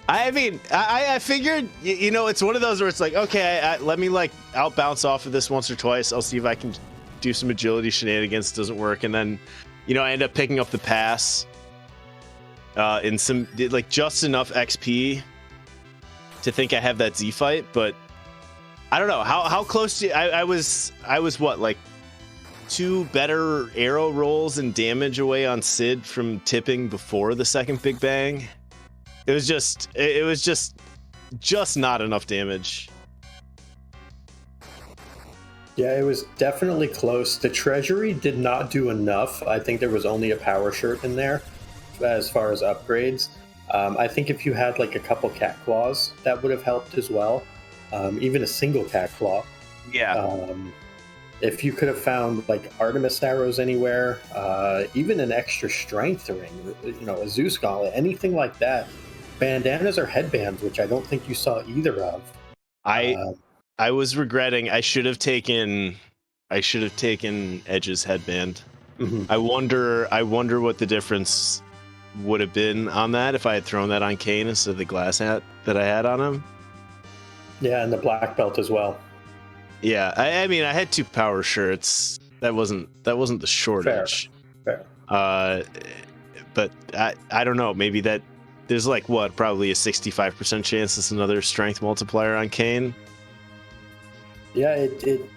I mean, I figured, you know, it's one of those where it's like, okay, let me like out bounce off of this once or twice. I'll see if I can do some agility shenanigans. Doesn't work, and then, you know, I end up picking up the pass in some like just enough XP to think I have that Z fight, but I don't know how close to I was what, like 2 better arrow rolls and damage away on Sid from tipping before the second Big Bang. It was just not enough damage. Yeah, it was definitely close. The treasury did not do enough. I think there was only a power shirt in there as far as upgrades. I think if you had like a couple cat claws, that would have helped as well. Even a single cat claw. Yeah. If you could have found like Artemis arrows anywhere, even an extra strength ring, you know, a Zeus gauntlet, anything like that. Bandanas or headbands, which I don't think you saw either of. I was regretting. I should have taken Edge's headband. Mm-hmm. I wonder what the difference would have been on that if I had thrown that on Kayn instead of the glass hat that I had on him. Yeah, and the black belt as well. Yeah, I mean, I had 2 power shirts. That wasn't the shortage. Fair. But I don't know. Maybe that there's like probably a 65% chance it's another strength multiplier on Kayn. Yeah, it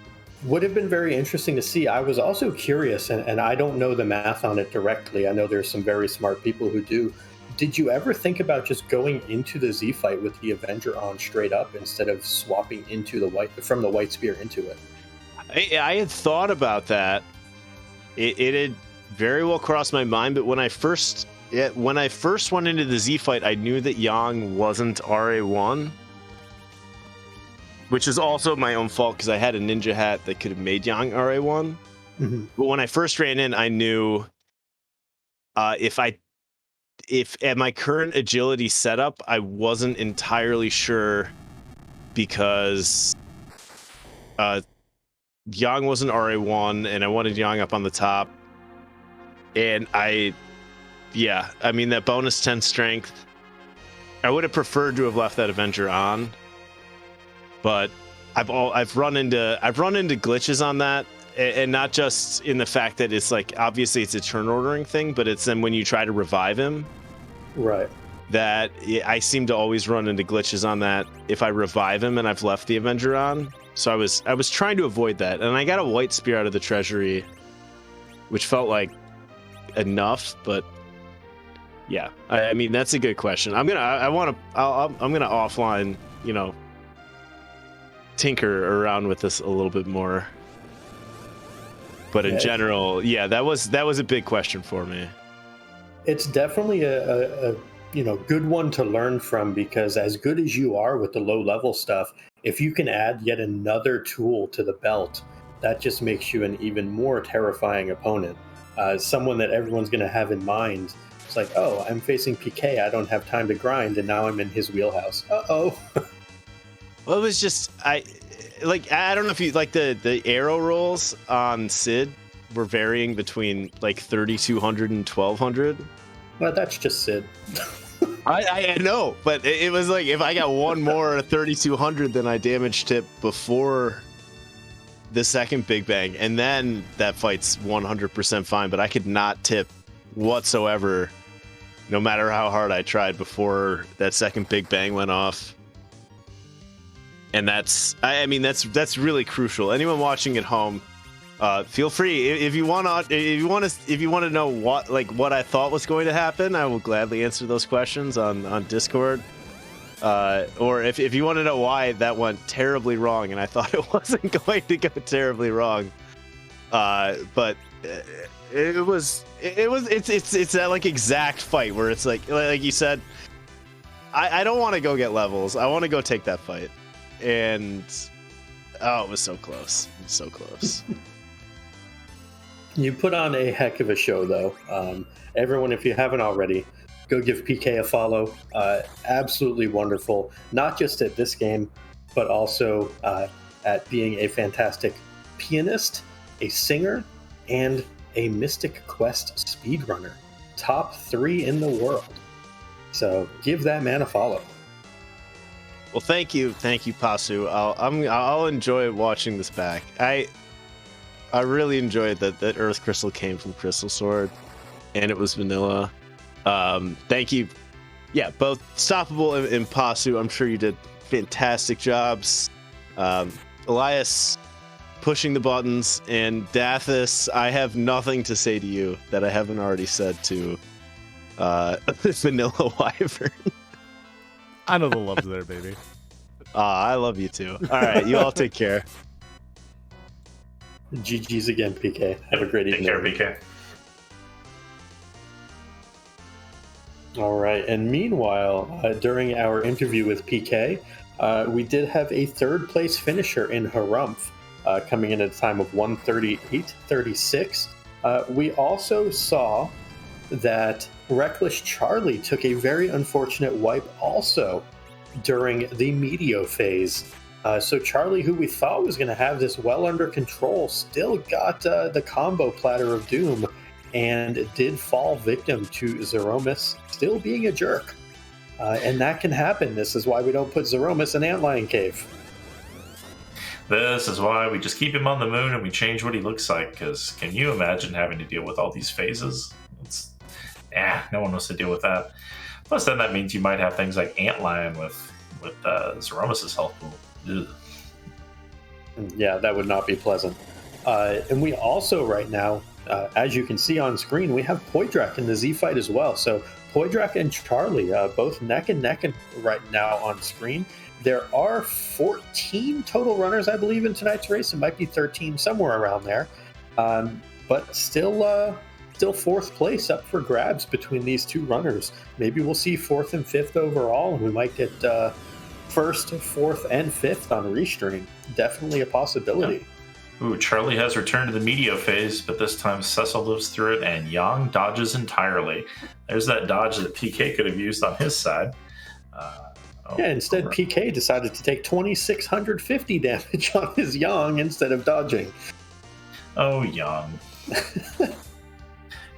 would have been very interesting to see. I was also curious, and I don't know the math on it directly. I know there's some very smart people who do. Did you ever think about just going into the Z fight with the Avenger on straight up instead of swapping into the from the White Spear into it? I had thought about that. It had very well crossed my mind, but when I first went into the Z fight, I knew that Yang wasn't RA1, which is also my own fault because I had a ninja hat that could have made Yang RA1. Mm-hmm. But when I first ran in, I knew if at my current agility setup, I wasn't entirely sure because Yang wasn't RA1 and I wanted Yang up on the top. And I mean, that bonus 10 strength, I would have preferred to have left that Avenger on, but I've run into glitches on that. And not just in the fact that it's like, obviously it's a turn ordering thing, but it's then when you try to revive him, right? That I seem to always run into glitches on that if I revive him and I've left the Avenger on. So I was trying to avoid that, and I got a White Spear out of the treasury, which felt like enough. But yeah, I mean, that's a good question. I'm gonna offline, you know, tinker around with this a little bit more. But in general, yeah, that was a big question for me. It's definitely a good one to learn from, because as good as you are with the low level stuff, if you can add yet another tool to the belt, that just makes you an even more terrifying opponent. Someone that everyone's going to have in mind. It's like, oh, I'm facing PK, I don't have time to grind, and now I'm in his wheelhouse. Uh-oh. Well, it was just I don't know if you like the arrow rolls on Sid were varying between like 3,200 and 1,200. Well, that's just Sid. I know, but it was like if I got one more 3,200 than I damage tip before the second Big Bang, and then that fight's 100% fine. But I could not tip whatsoever, no matter how hard I tried before that second Big Bang went off. And that's really crucial. Anyone watching at home, feel free if you want to know what I thought was going to happen. I will gladly answer those questions on Discord. Or if you want to know why that went terribly wrong, and I thought it wasn't going to go terribly wrong, but it's that like exact fight where it's like you said, I don't want to go get levels. I want to go take that fight. And it was so close. It was so close. You put on a heck of a show, though. Everyone, if you haven't already, go give PK a follow. Absolutely wonderful, not just at this game, but also at being a fantastic pianist, a singer, and a Mystic Quest speedrunner. Top 3 in the world. So give that man a follow. Well, thank you, Pasu. I'll enjoy watching this back. I really enjoyed that Earth Crystal came from Crystal Sword, and it was vanilla. Thank you, both Stoppable and Pasu. I'm sure you did fantastic jobs. Elias pushing the buttons, and Dathis. I have nothing to say to you that I haven't already said to Vanilla Wyvern. I know the love's there, baby. I love you too. All right, you all take care. GG's again, PK. Have a great evening. Take care, PK. All right, and meanwhile, during our interview with PK, we did have a third place finisher in Harumph, coming in at a time of 1:38:36. We also saw that Reckless Charlie took a very unfortunate wipe also during the Meteo phase. So Charlie, who we thought was going to have this well under control, still got the combo platter of doom and did fall victim to Zeromus still being a jerk. And that can happen. This is why we don't put Zeromus in Antlion Cave. This is why we just keep him on the moon and we change what he looks like, because can you imagine having to deal with all these phases? No one wants to deal with that. Plus, then that means you might have things like Antlion with Zeromus' health pool. Ugh. Yeah, that would not be pleasant. And we also, right now, as you can see on screen, we have Poidrak in the Z fight as well. So Poidrak and Charlie, both neck and neck right now on screen. There are 14 total runners, I believe, in tonight's race. It might be 13, somewhere around there. But still fourth place up for grabs between these two runners. Maybe we'll see fourth and fifth overall, and we might get first, fourth, and fifth on Restream. Definitely a possibility. Yeah. Ooh, Charlie has returned to the Meteo phase, but this time Cecil lives through it, and Yang dodges entirely. There's that dodge that PK could have used on his side. Instead PK decided to take 2,650 damage on his Yang instead of dodging. Oh, Yang.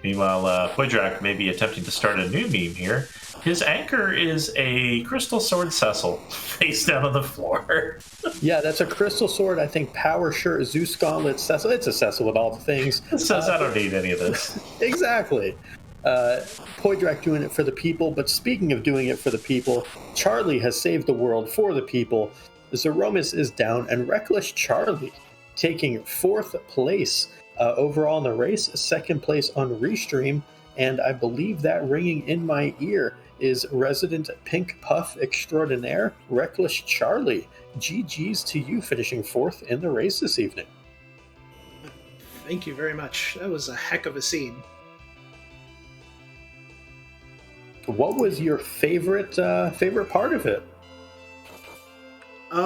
Meanwhile, Poidrak may be attempting to start a new meme here. His anchor is a Crystal Sword Cecil, face down on the floor. Yeah, that's a Crystal Sword, I think, Power Shirt, Zeus Gauntlet, Cecil. It's a Cecil with all the things. It says I don't need any of this. Exactly. Poidrak doing it for the people, but speaking of doing it for the people, Charlie has saved the world for the people. Zeromus is down, and Reckless Charlie taking fourth place overall in the race, second place on Restream, and I believe that ringing in my ear is resident Pink Puff extraordinaire, Reckless Charlie. GG's to you, finishing fourth in the race this evening. Thank you very much. That was a heck of a scene. What was your favorite part of it? I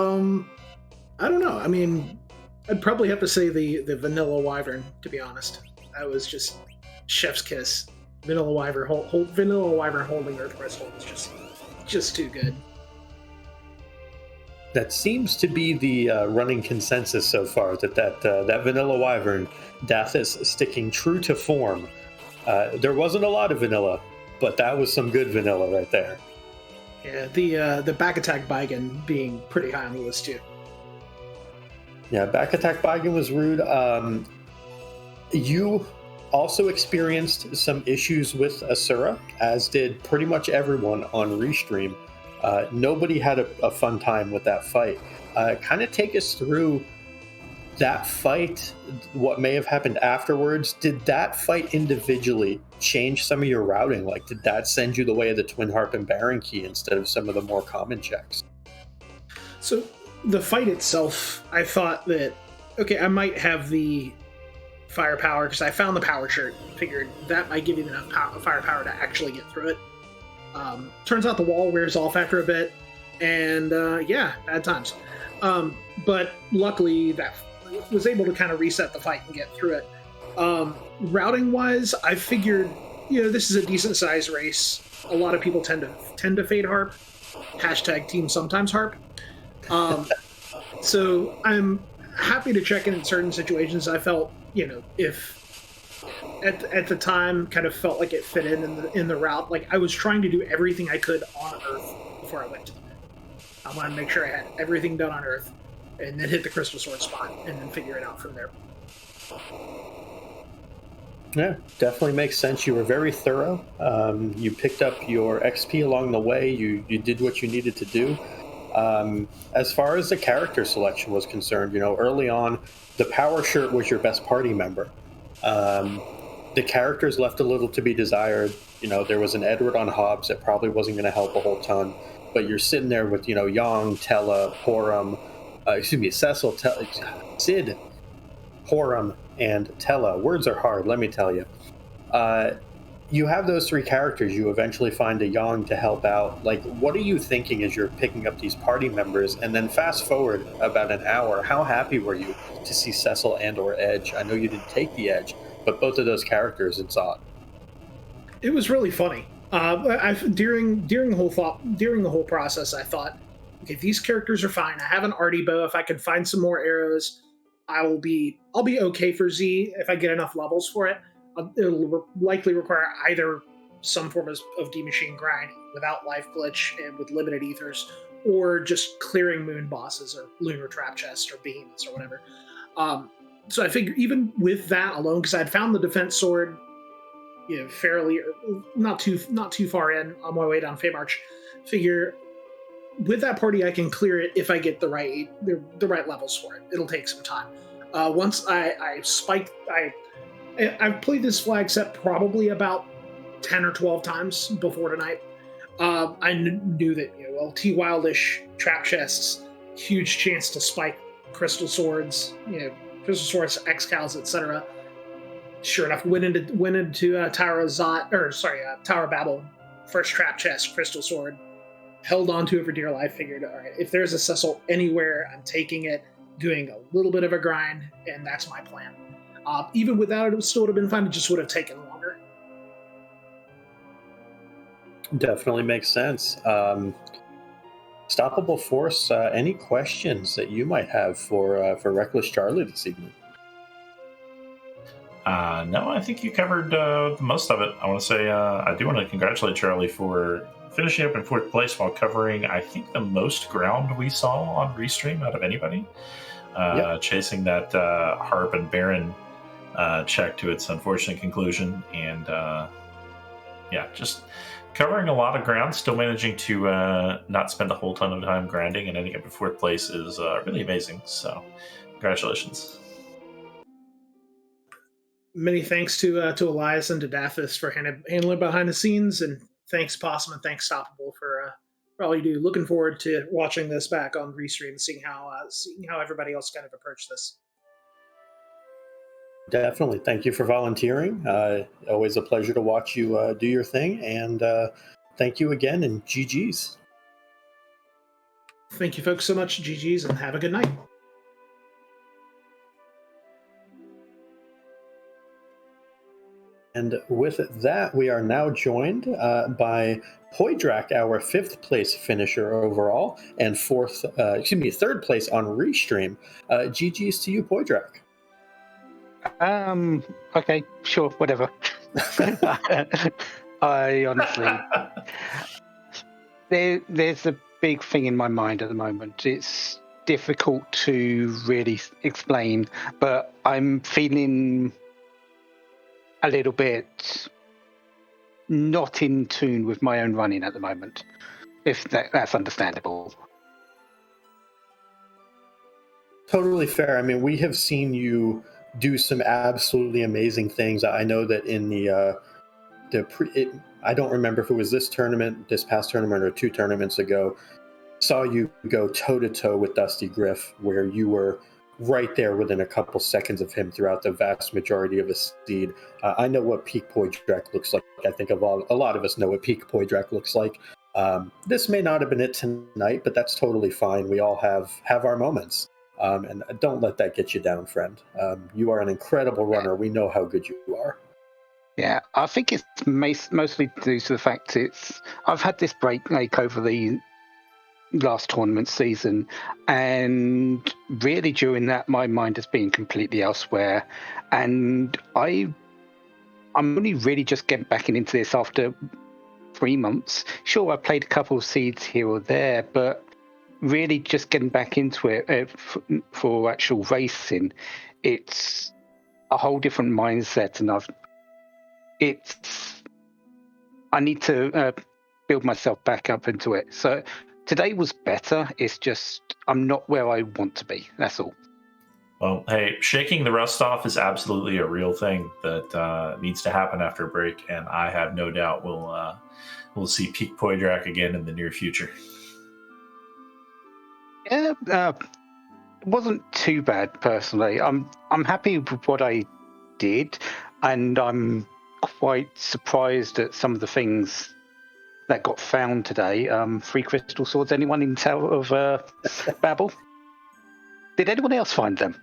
don't know. I mean, I'd probably have to say the Vanilla Wyvern, to be honest. That was just chef's kiss. Vanilla Wyvern holding Earth Crystal was just too good. That seems to be the running consensus so far, that vanilla wyvern, Dathis, sticking true to form. There wasn't a lot of vanilla, but that was some good vanilla right there. Yeah, the back attack Baigen being pretty high on the list too. Yeah, back attack Baigen was rude. You also experienced some issues with Asura, as did pretty much everyone on Restream. Nobody had a fun time with that fight. Kind of take us through that fight, what may have happened afterwards. Did that fight individually change some of your routing? Like, did that send you the way of the Twin Harp and Baron Key instead of some of the more common checks? So the fight itself, I thought that, okay, I might have the firepower because I found the power shirt. Figured that might give you enough firepower to actually get through it. Turns out the wall wears off after a bit, and yeah, bad times. But luckily, that was able to kind of reset the fight and get through it. Routing wise, I figured, this is a decent sized race. A lot of people tend to fade harp. Hashtag team sometimes harp. So I'm happy to check in certain situations. I felt, if at the time kind of felt like it fit in the route. Like I was trying to do everything I could on Earth before I went to the moon. I wanted to make sure I had everything done on Earth, and then hit the crystal sword spot, and then figure it out from there. Yeah, definitely makes sense. You were very thorough. You picked up your XP along the way. You did what you needed to do. As far as the character selection was concerned, early on, the power shirt was your best party member. The characters left a little to be desired. There was an Edward on Hobbs that probably wasn't going to help a whole ton, but you're sitting there with, Yang, Tella, Porum, Cecil, Sid, Porum, and Tella. Words are hard, let me tell you. You have those three characters. You eventually find a Yang to help out. Like, what are you thinking as you're picking up these party members? And then fast forward about an hour, how happy were you to see Cecil and or Edge? I know you didn't take the Edge, but both of those characters in Zot. It was really funny. During the whole process, I thought, okay, these characters are fine. I have an arty bow. If I can find some more arrows, I'll be okay for Z if I get enough levels for it. It'll likely require either some form of D-Machine grind without life glitch and with limited ethers, or just clearing moon bosses or lunar trap chests or behemoths or whatever. So I figure even with that alone, because I'd found the defense sword, fairly not too far in on my way down Feymarch, figure with that party I can clear it if I get the right levels for it. It'll take some time. Once I spiked, I've played this flag set probably about 10 or 12 times before tonight. I knew that, T Wildish trap chests, huge chance to spike crystal swords, crystal swords, X-Cows, etc. Sure enough, went into Tower of Zot, Tower of Babel, first trap chest, crystal sword, held on to it for dear life, figured, all right, if there's a Cecil anywhere, I'm taking it, doing a little bit of a grind, and that's my plan. Even without it still would have been fine. It just would have taken longer. Definitely makes sense. Stoppable Force, any questions that you might have for Reckless Charlie this evening? No, I think you covered most of it. I want to say I do want to congratulate Charlie for finishing up in 4th place while covering, I think, the most ground we saw on Restream out of anybody. Yep. Chasing that Harp and Baron check to its unfortunate conclusion, and just covering a lot of ground, still managing to not spend a whole ton of time grinding and ending up in 4th place is really amazing. So congratulations. Many thanks to Elias and to Dathis for handling behind the scenes, and thanks Possum and thanks Stoppable for all you do. Looking forward to watching this back on Restream and seeing how everybody else kind of approached this. Definitely. Thank you for volunteering. Always a pleasure to watch you do your thing. And thank you again, and GG's. Thank you folks so much, GG's, and have a good night. And with that, we are now joined by Poydrak, our 5th place finisher overall, and third place on Restream. GG's to you, Poydrak. Okay, sure, whatever. I honestly, there's a big thing in my mind at the moment. It's difficult to really explain, but I'm feeling a little bit not in tune with my own running at the moment, if that's understandable. Totally fair. I mean, we have seen you do some absolutely amazing things. I know that in I don't remember if it was this past tournament, or 2 tournaments ago, saw you go toe to toe with Dusty Griff, where you were right there within a couple seconds of him throughout the vast majority of a seed. I know what peak Poydrak looks like. I think a lot of us know what peak Poydrak looks like. This may not have been it tonight, but that's totally fine. We all have our moments. And don't let that get you down, friend. You are an incredible runner. We know how good you are. Yeah, I think it's mostly due to the fact I've had this break over the last tournament season, and really during that my mind has been completely elsewhere, and I'm only really just getting back into this after 3 months. Sure, I played a couple of seeds here or there, but really just getting back into it for actual racing, it's a whole different mindset, and I need to build myself back up into it. So today was better. It's just I'm not where I want to be. That's all. Well, hey, shaking the rust off is absolutely a real thing that needs to happen after a break, and I have no doubt we'll see peak Poydrak again in the near future. Yeah, it wasn't too bad personally. I'm happy with what I did, and I'm quite surprised at some of the things that got found today. 3 crystal swords. Anyone in Tower of Babel? Did anyone else find them?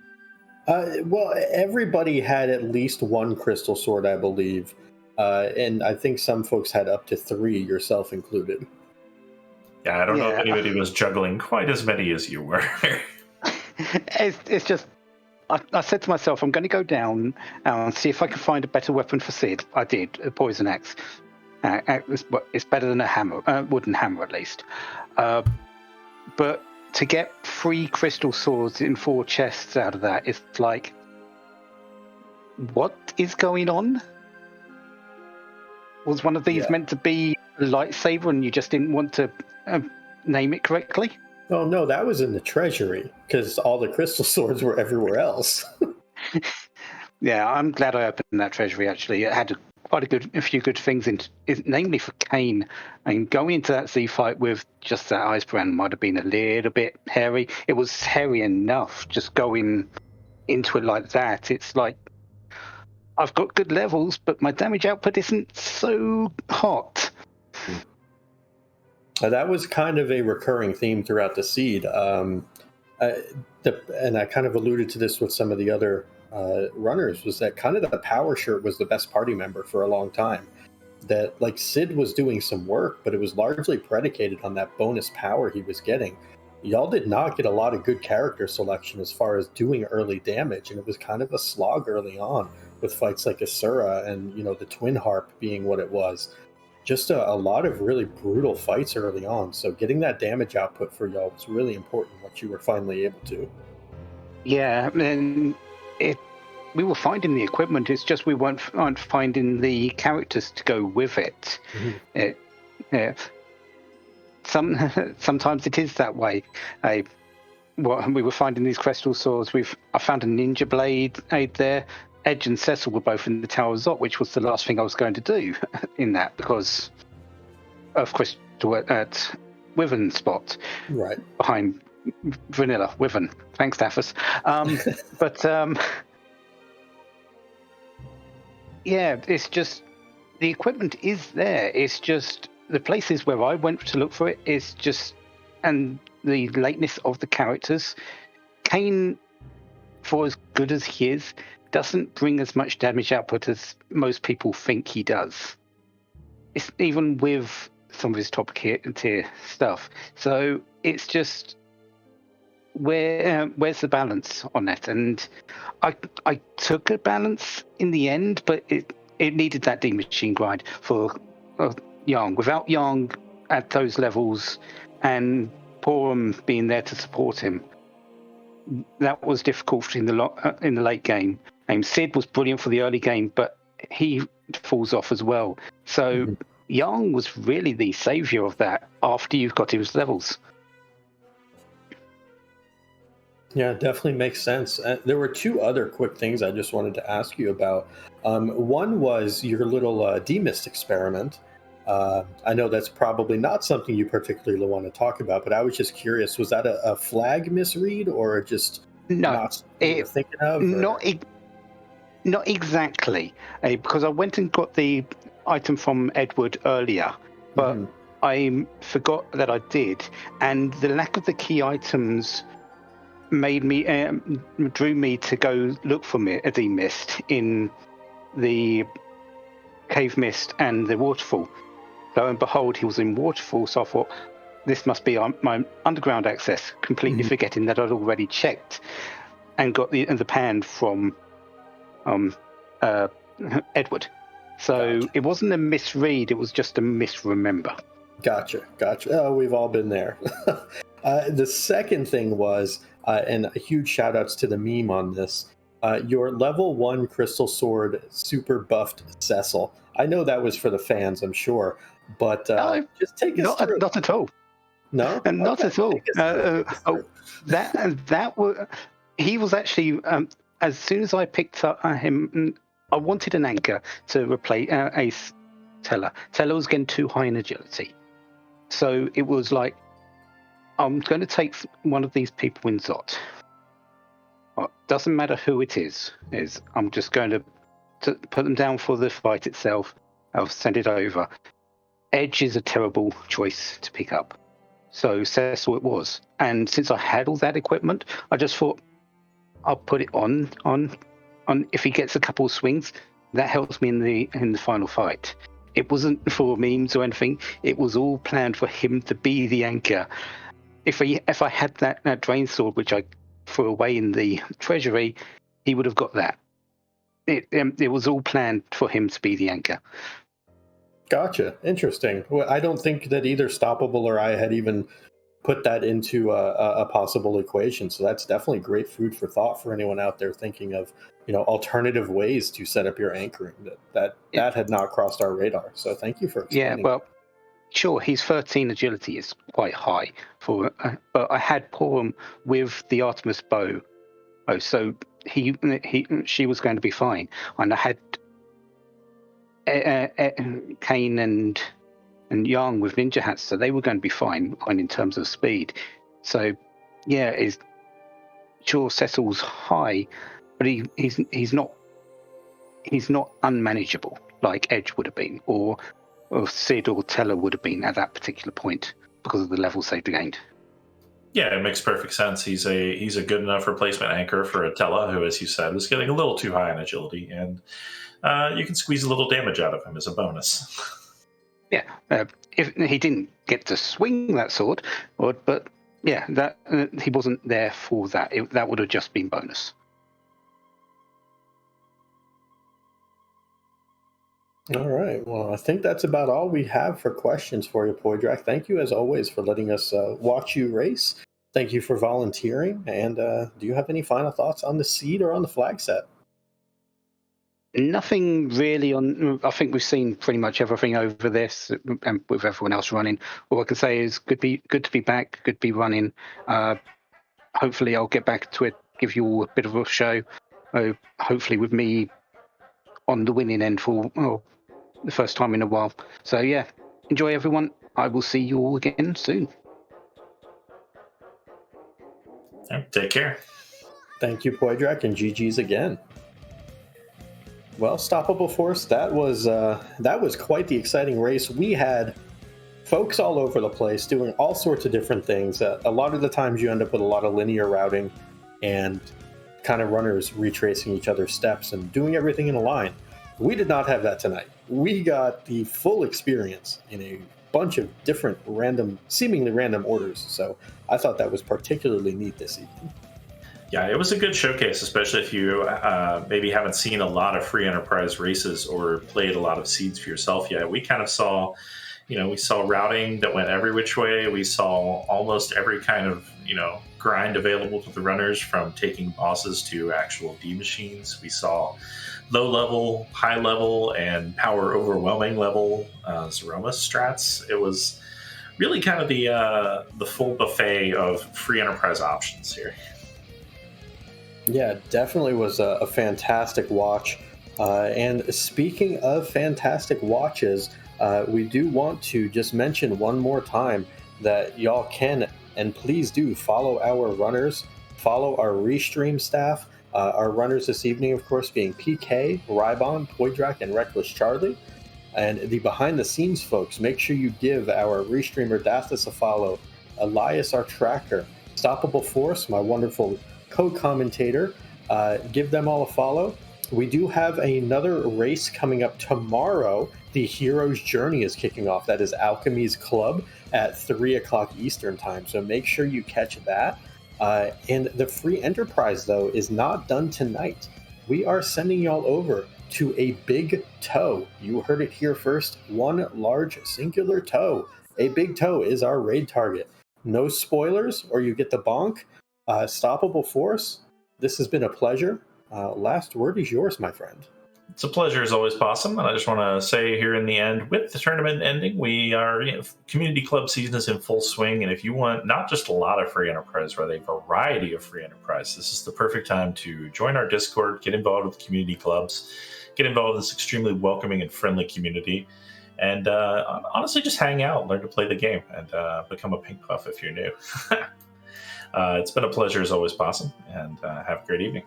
Well, everybody had at least 1 crystal sword, I believe. And I think some folks had up to 3, yourself included. Yeah, I don't know if anybody was juggling quite as many as you were. It's just, I said to myself, I'm going to go down and see if I can find a better weapon for Sid. I did, a poison axe. It's better than a hammer, wooden hammer at least. But to get 3 crystal swords in 4 chests out of that, it's like, what is going on? Was one of these meant to be a lightsaber and you just didn't want to name it correctly? Oh, no, that was in the treasury, because all the crystal swords were everywhere else. Yeah, I'm glad I opened that treasury, actually. It had quite a few good things, namely for Kane. And going into that Z fight with just that ice brand might have been a little bit hairy. It was hairy enough just going into it like that. It's like, I've got good levels, but my damage output isn't so hot. That was kind of a recurring theme throughout the seed. And I kind of alluded to this with some of the other runners, was that kind of the power shirt was the best party member for a long time. That, like, Sid was doing some work, but it was largely predicated on that bonus power he was getting. Y'all did not get a lot of good character selection as far as doing early damage, and it was kind of a slog early on with fights like Asura and, the Twin Harp being what it was. Just a lot of really brutal fights early on. So getting that damage output for y'all was really important, what you were finally able to. Yeah, and we were finding the equipment. It's just we weren't finding the characters to go with it. Mm-hmm. Sometimes it is that way. We were finding these crystal swords. I found a ninja blade there. Edge and Cecil were both in the Tower of Zot, which was the last thing I was going to do in that because of crystal at Wyvern spot, right behind Vanilla Wyvern. Thanks, Daffus. Yeah, it's just the equipment is there. It's just the places where I went to look for it is just, and the lateness of the characters. Kane, for as good as he is, doesn't bring as much damage output as most people think he does. It's even with some of his top tier stuff. So it's just where's the balance on that? And I took a balance in the end, but it needed that D machine grind for Yang. Without Yang at those levels and Porum being there to support him, that was difficult in the late game. Sid was brilliant for the early game, but he falls off as well. So Yang was really the savior of that after you've got his levels. Yeah, it definitely makes sense. There were two other quick things I just wanted to ask you about. One was your little demist experiment. I know that's probably not something you particularly want to talk about, but I was just curious, was that a flag misread or just not something you were thinking of? Not exactly, because I went and got the item from Edward earlier, but I forgot that I did, and the lack of the key items made me drew me to go look for a demist in the cave mist and the waterfall. Lo and behold, he was in waterfall, so I thought this must be my underground access, completely forgetting that I'd already checked and got the pan from Edward. So It wasn't a misread, it was just a misremember. Gotcha. Oh, we've all been there. The second thing was, and a huge shout outs to the meme on this, your level 1 Crystal Sword super buffed Cecil. I know that was for the fans, I'm sure, but just take us through. Not at all. No? Not at all. He was actually, as soon as I picked up him, I wanted an anchor to replace Ace Teller. Teller was getting too high in agility. So it was like, I'm going to take one of these people in Zot. Well, doesn't matter who it is. I'm just going to put them down for the fight itself. I'll send it over. Edge is a terrible choice to pick up. So Cecil it was. And since I had all that equipment, I just thought I'll put it on if he gets a couple of swings, that helps me in the final fight. It wasn't for memes or anything. It was all planned for him to be the anchor. If I had that drain sword, which I threw away in the treasury, he would have got that. It was all planned for him to be the anchor. Gotcha. Interesting. Well, I don't think that either Stoppable or I had even put that into a possible equation. So that's definitely great food for thought for anyone out there thinking of, alternative ways to set up your anchoring. That had not crossed our radar. So thank you for explaining. Yeah, well, sure, his 13 agility is quite high but I had Porum with the Artemis bow. Oh, so she was going to be fine, and I had Kane and Yang with ninja hats, so they were going to be fine in terms of speed. So yeah, sure Cecil's high, but he's not unmanageable like Edge would have been, or Sid or Teller would have been at that particular point because of the levels they've gained. Yeah, it makes perfect sense. He's a good enough replacement anchor for a Tella, who, as you said, was getting a little too high in agility, and you can squeeze a little damage out of him as a bonus. Yeah, if he didn't get to swing that sword, but yeah, that he wasn't there for that. That would have just been bonus. All right. Well, I think that's about all we have for questions for you, Poydrak. Thank you, as always, for letting us watch you race. Thank you for volunteering. And do you have any final thoughts on the seed or on the flag set? Nothing really I think we've seen pretty much everything over this, and with everyone else running. All I can say is good to be back, good to be running. Hopefully I'll get back to it, give you all a bit of a show. Hopefully with me on the winning end for the first time in a while. So yeah, enjoy everyone. I will see you all again soon. Take care. Thank you, Poydrak, and GG's again. Well, Stoppable Force, that was quite the exciting race. We had folks all over the place doing all sorts of different things. A lot of the times you end up with a lot of linear routing and kind of runners retracing each other's steps and doing everything in a line. We did not have that tonight. We got the full experience in a bunch of different seemingly random orders. So I thought that was particularly neat this evening. Yeah, it was a good showcase, especially if you maybe haven't seen a lot of free enterprise races or played a lot of seeds for yourself yet. We kind of saw, we saw routing that went every which way. We saw almost every kind of, grind available to the runners, from taking bosses to actual D machines. We saw low level, high level, and power overwhelming level Zeroma strats. It was really kind of the full buffet of free enterprise options here. Yeah, definitely was a fantastic watch. And speaking of fantastic watches, we do want to just mention one more time that y'all can and please do follow our runners, follow our restream staff. Our runners this evening, of course, being PK, Rybon, Poydrak, and Reckless Charlie. And the behind-the-scenes folks, make sure you give our restreamer Dastus a follow, Elias, our tracker, Stoppable Force, my wonderful co-commentator. Give them all a follow. We do have another race coming up tomorrow. The Hero's Journey is kicking off. That is Alchemy's Club at 3 o'clock Eastern time. So make sure you catch that. And the free enterprise, though, is not done tonight. We are sending y'all over to a big toe. You heard it here first. One large singular toe. A big toe is our raid target. No spoilers, or you get the bonk. Stoppable Force, this has been a pleasure. Last word is yours, my friend. It's a pleasure as always, Possum. And I just want to say here in the end, with the tournament ending, we are community club season is in full swing. And if you want not just a lot of free enterprise, but a variety of free enterprise, this is the perfect time to join our Discord, get involved with community clubs, get involved in this extremely welcoming and friendly community, and honestly just hang out, learn to play the game, and become a pink puff if you're new. It's been a pleasure as always, Possum, and have a great evening.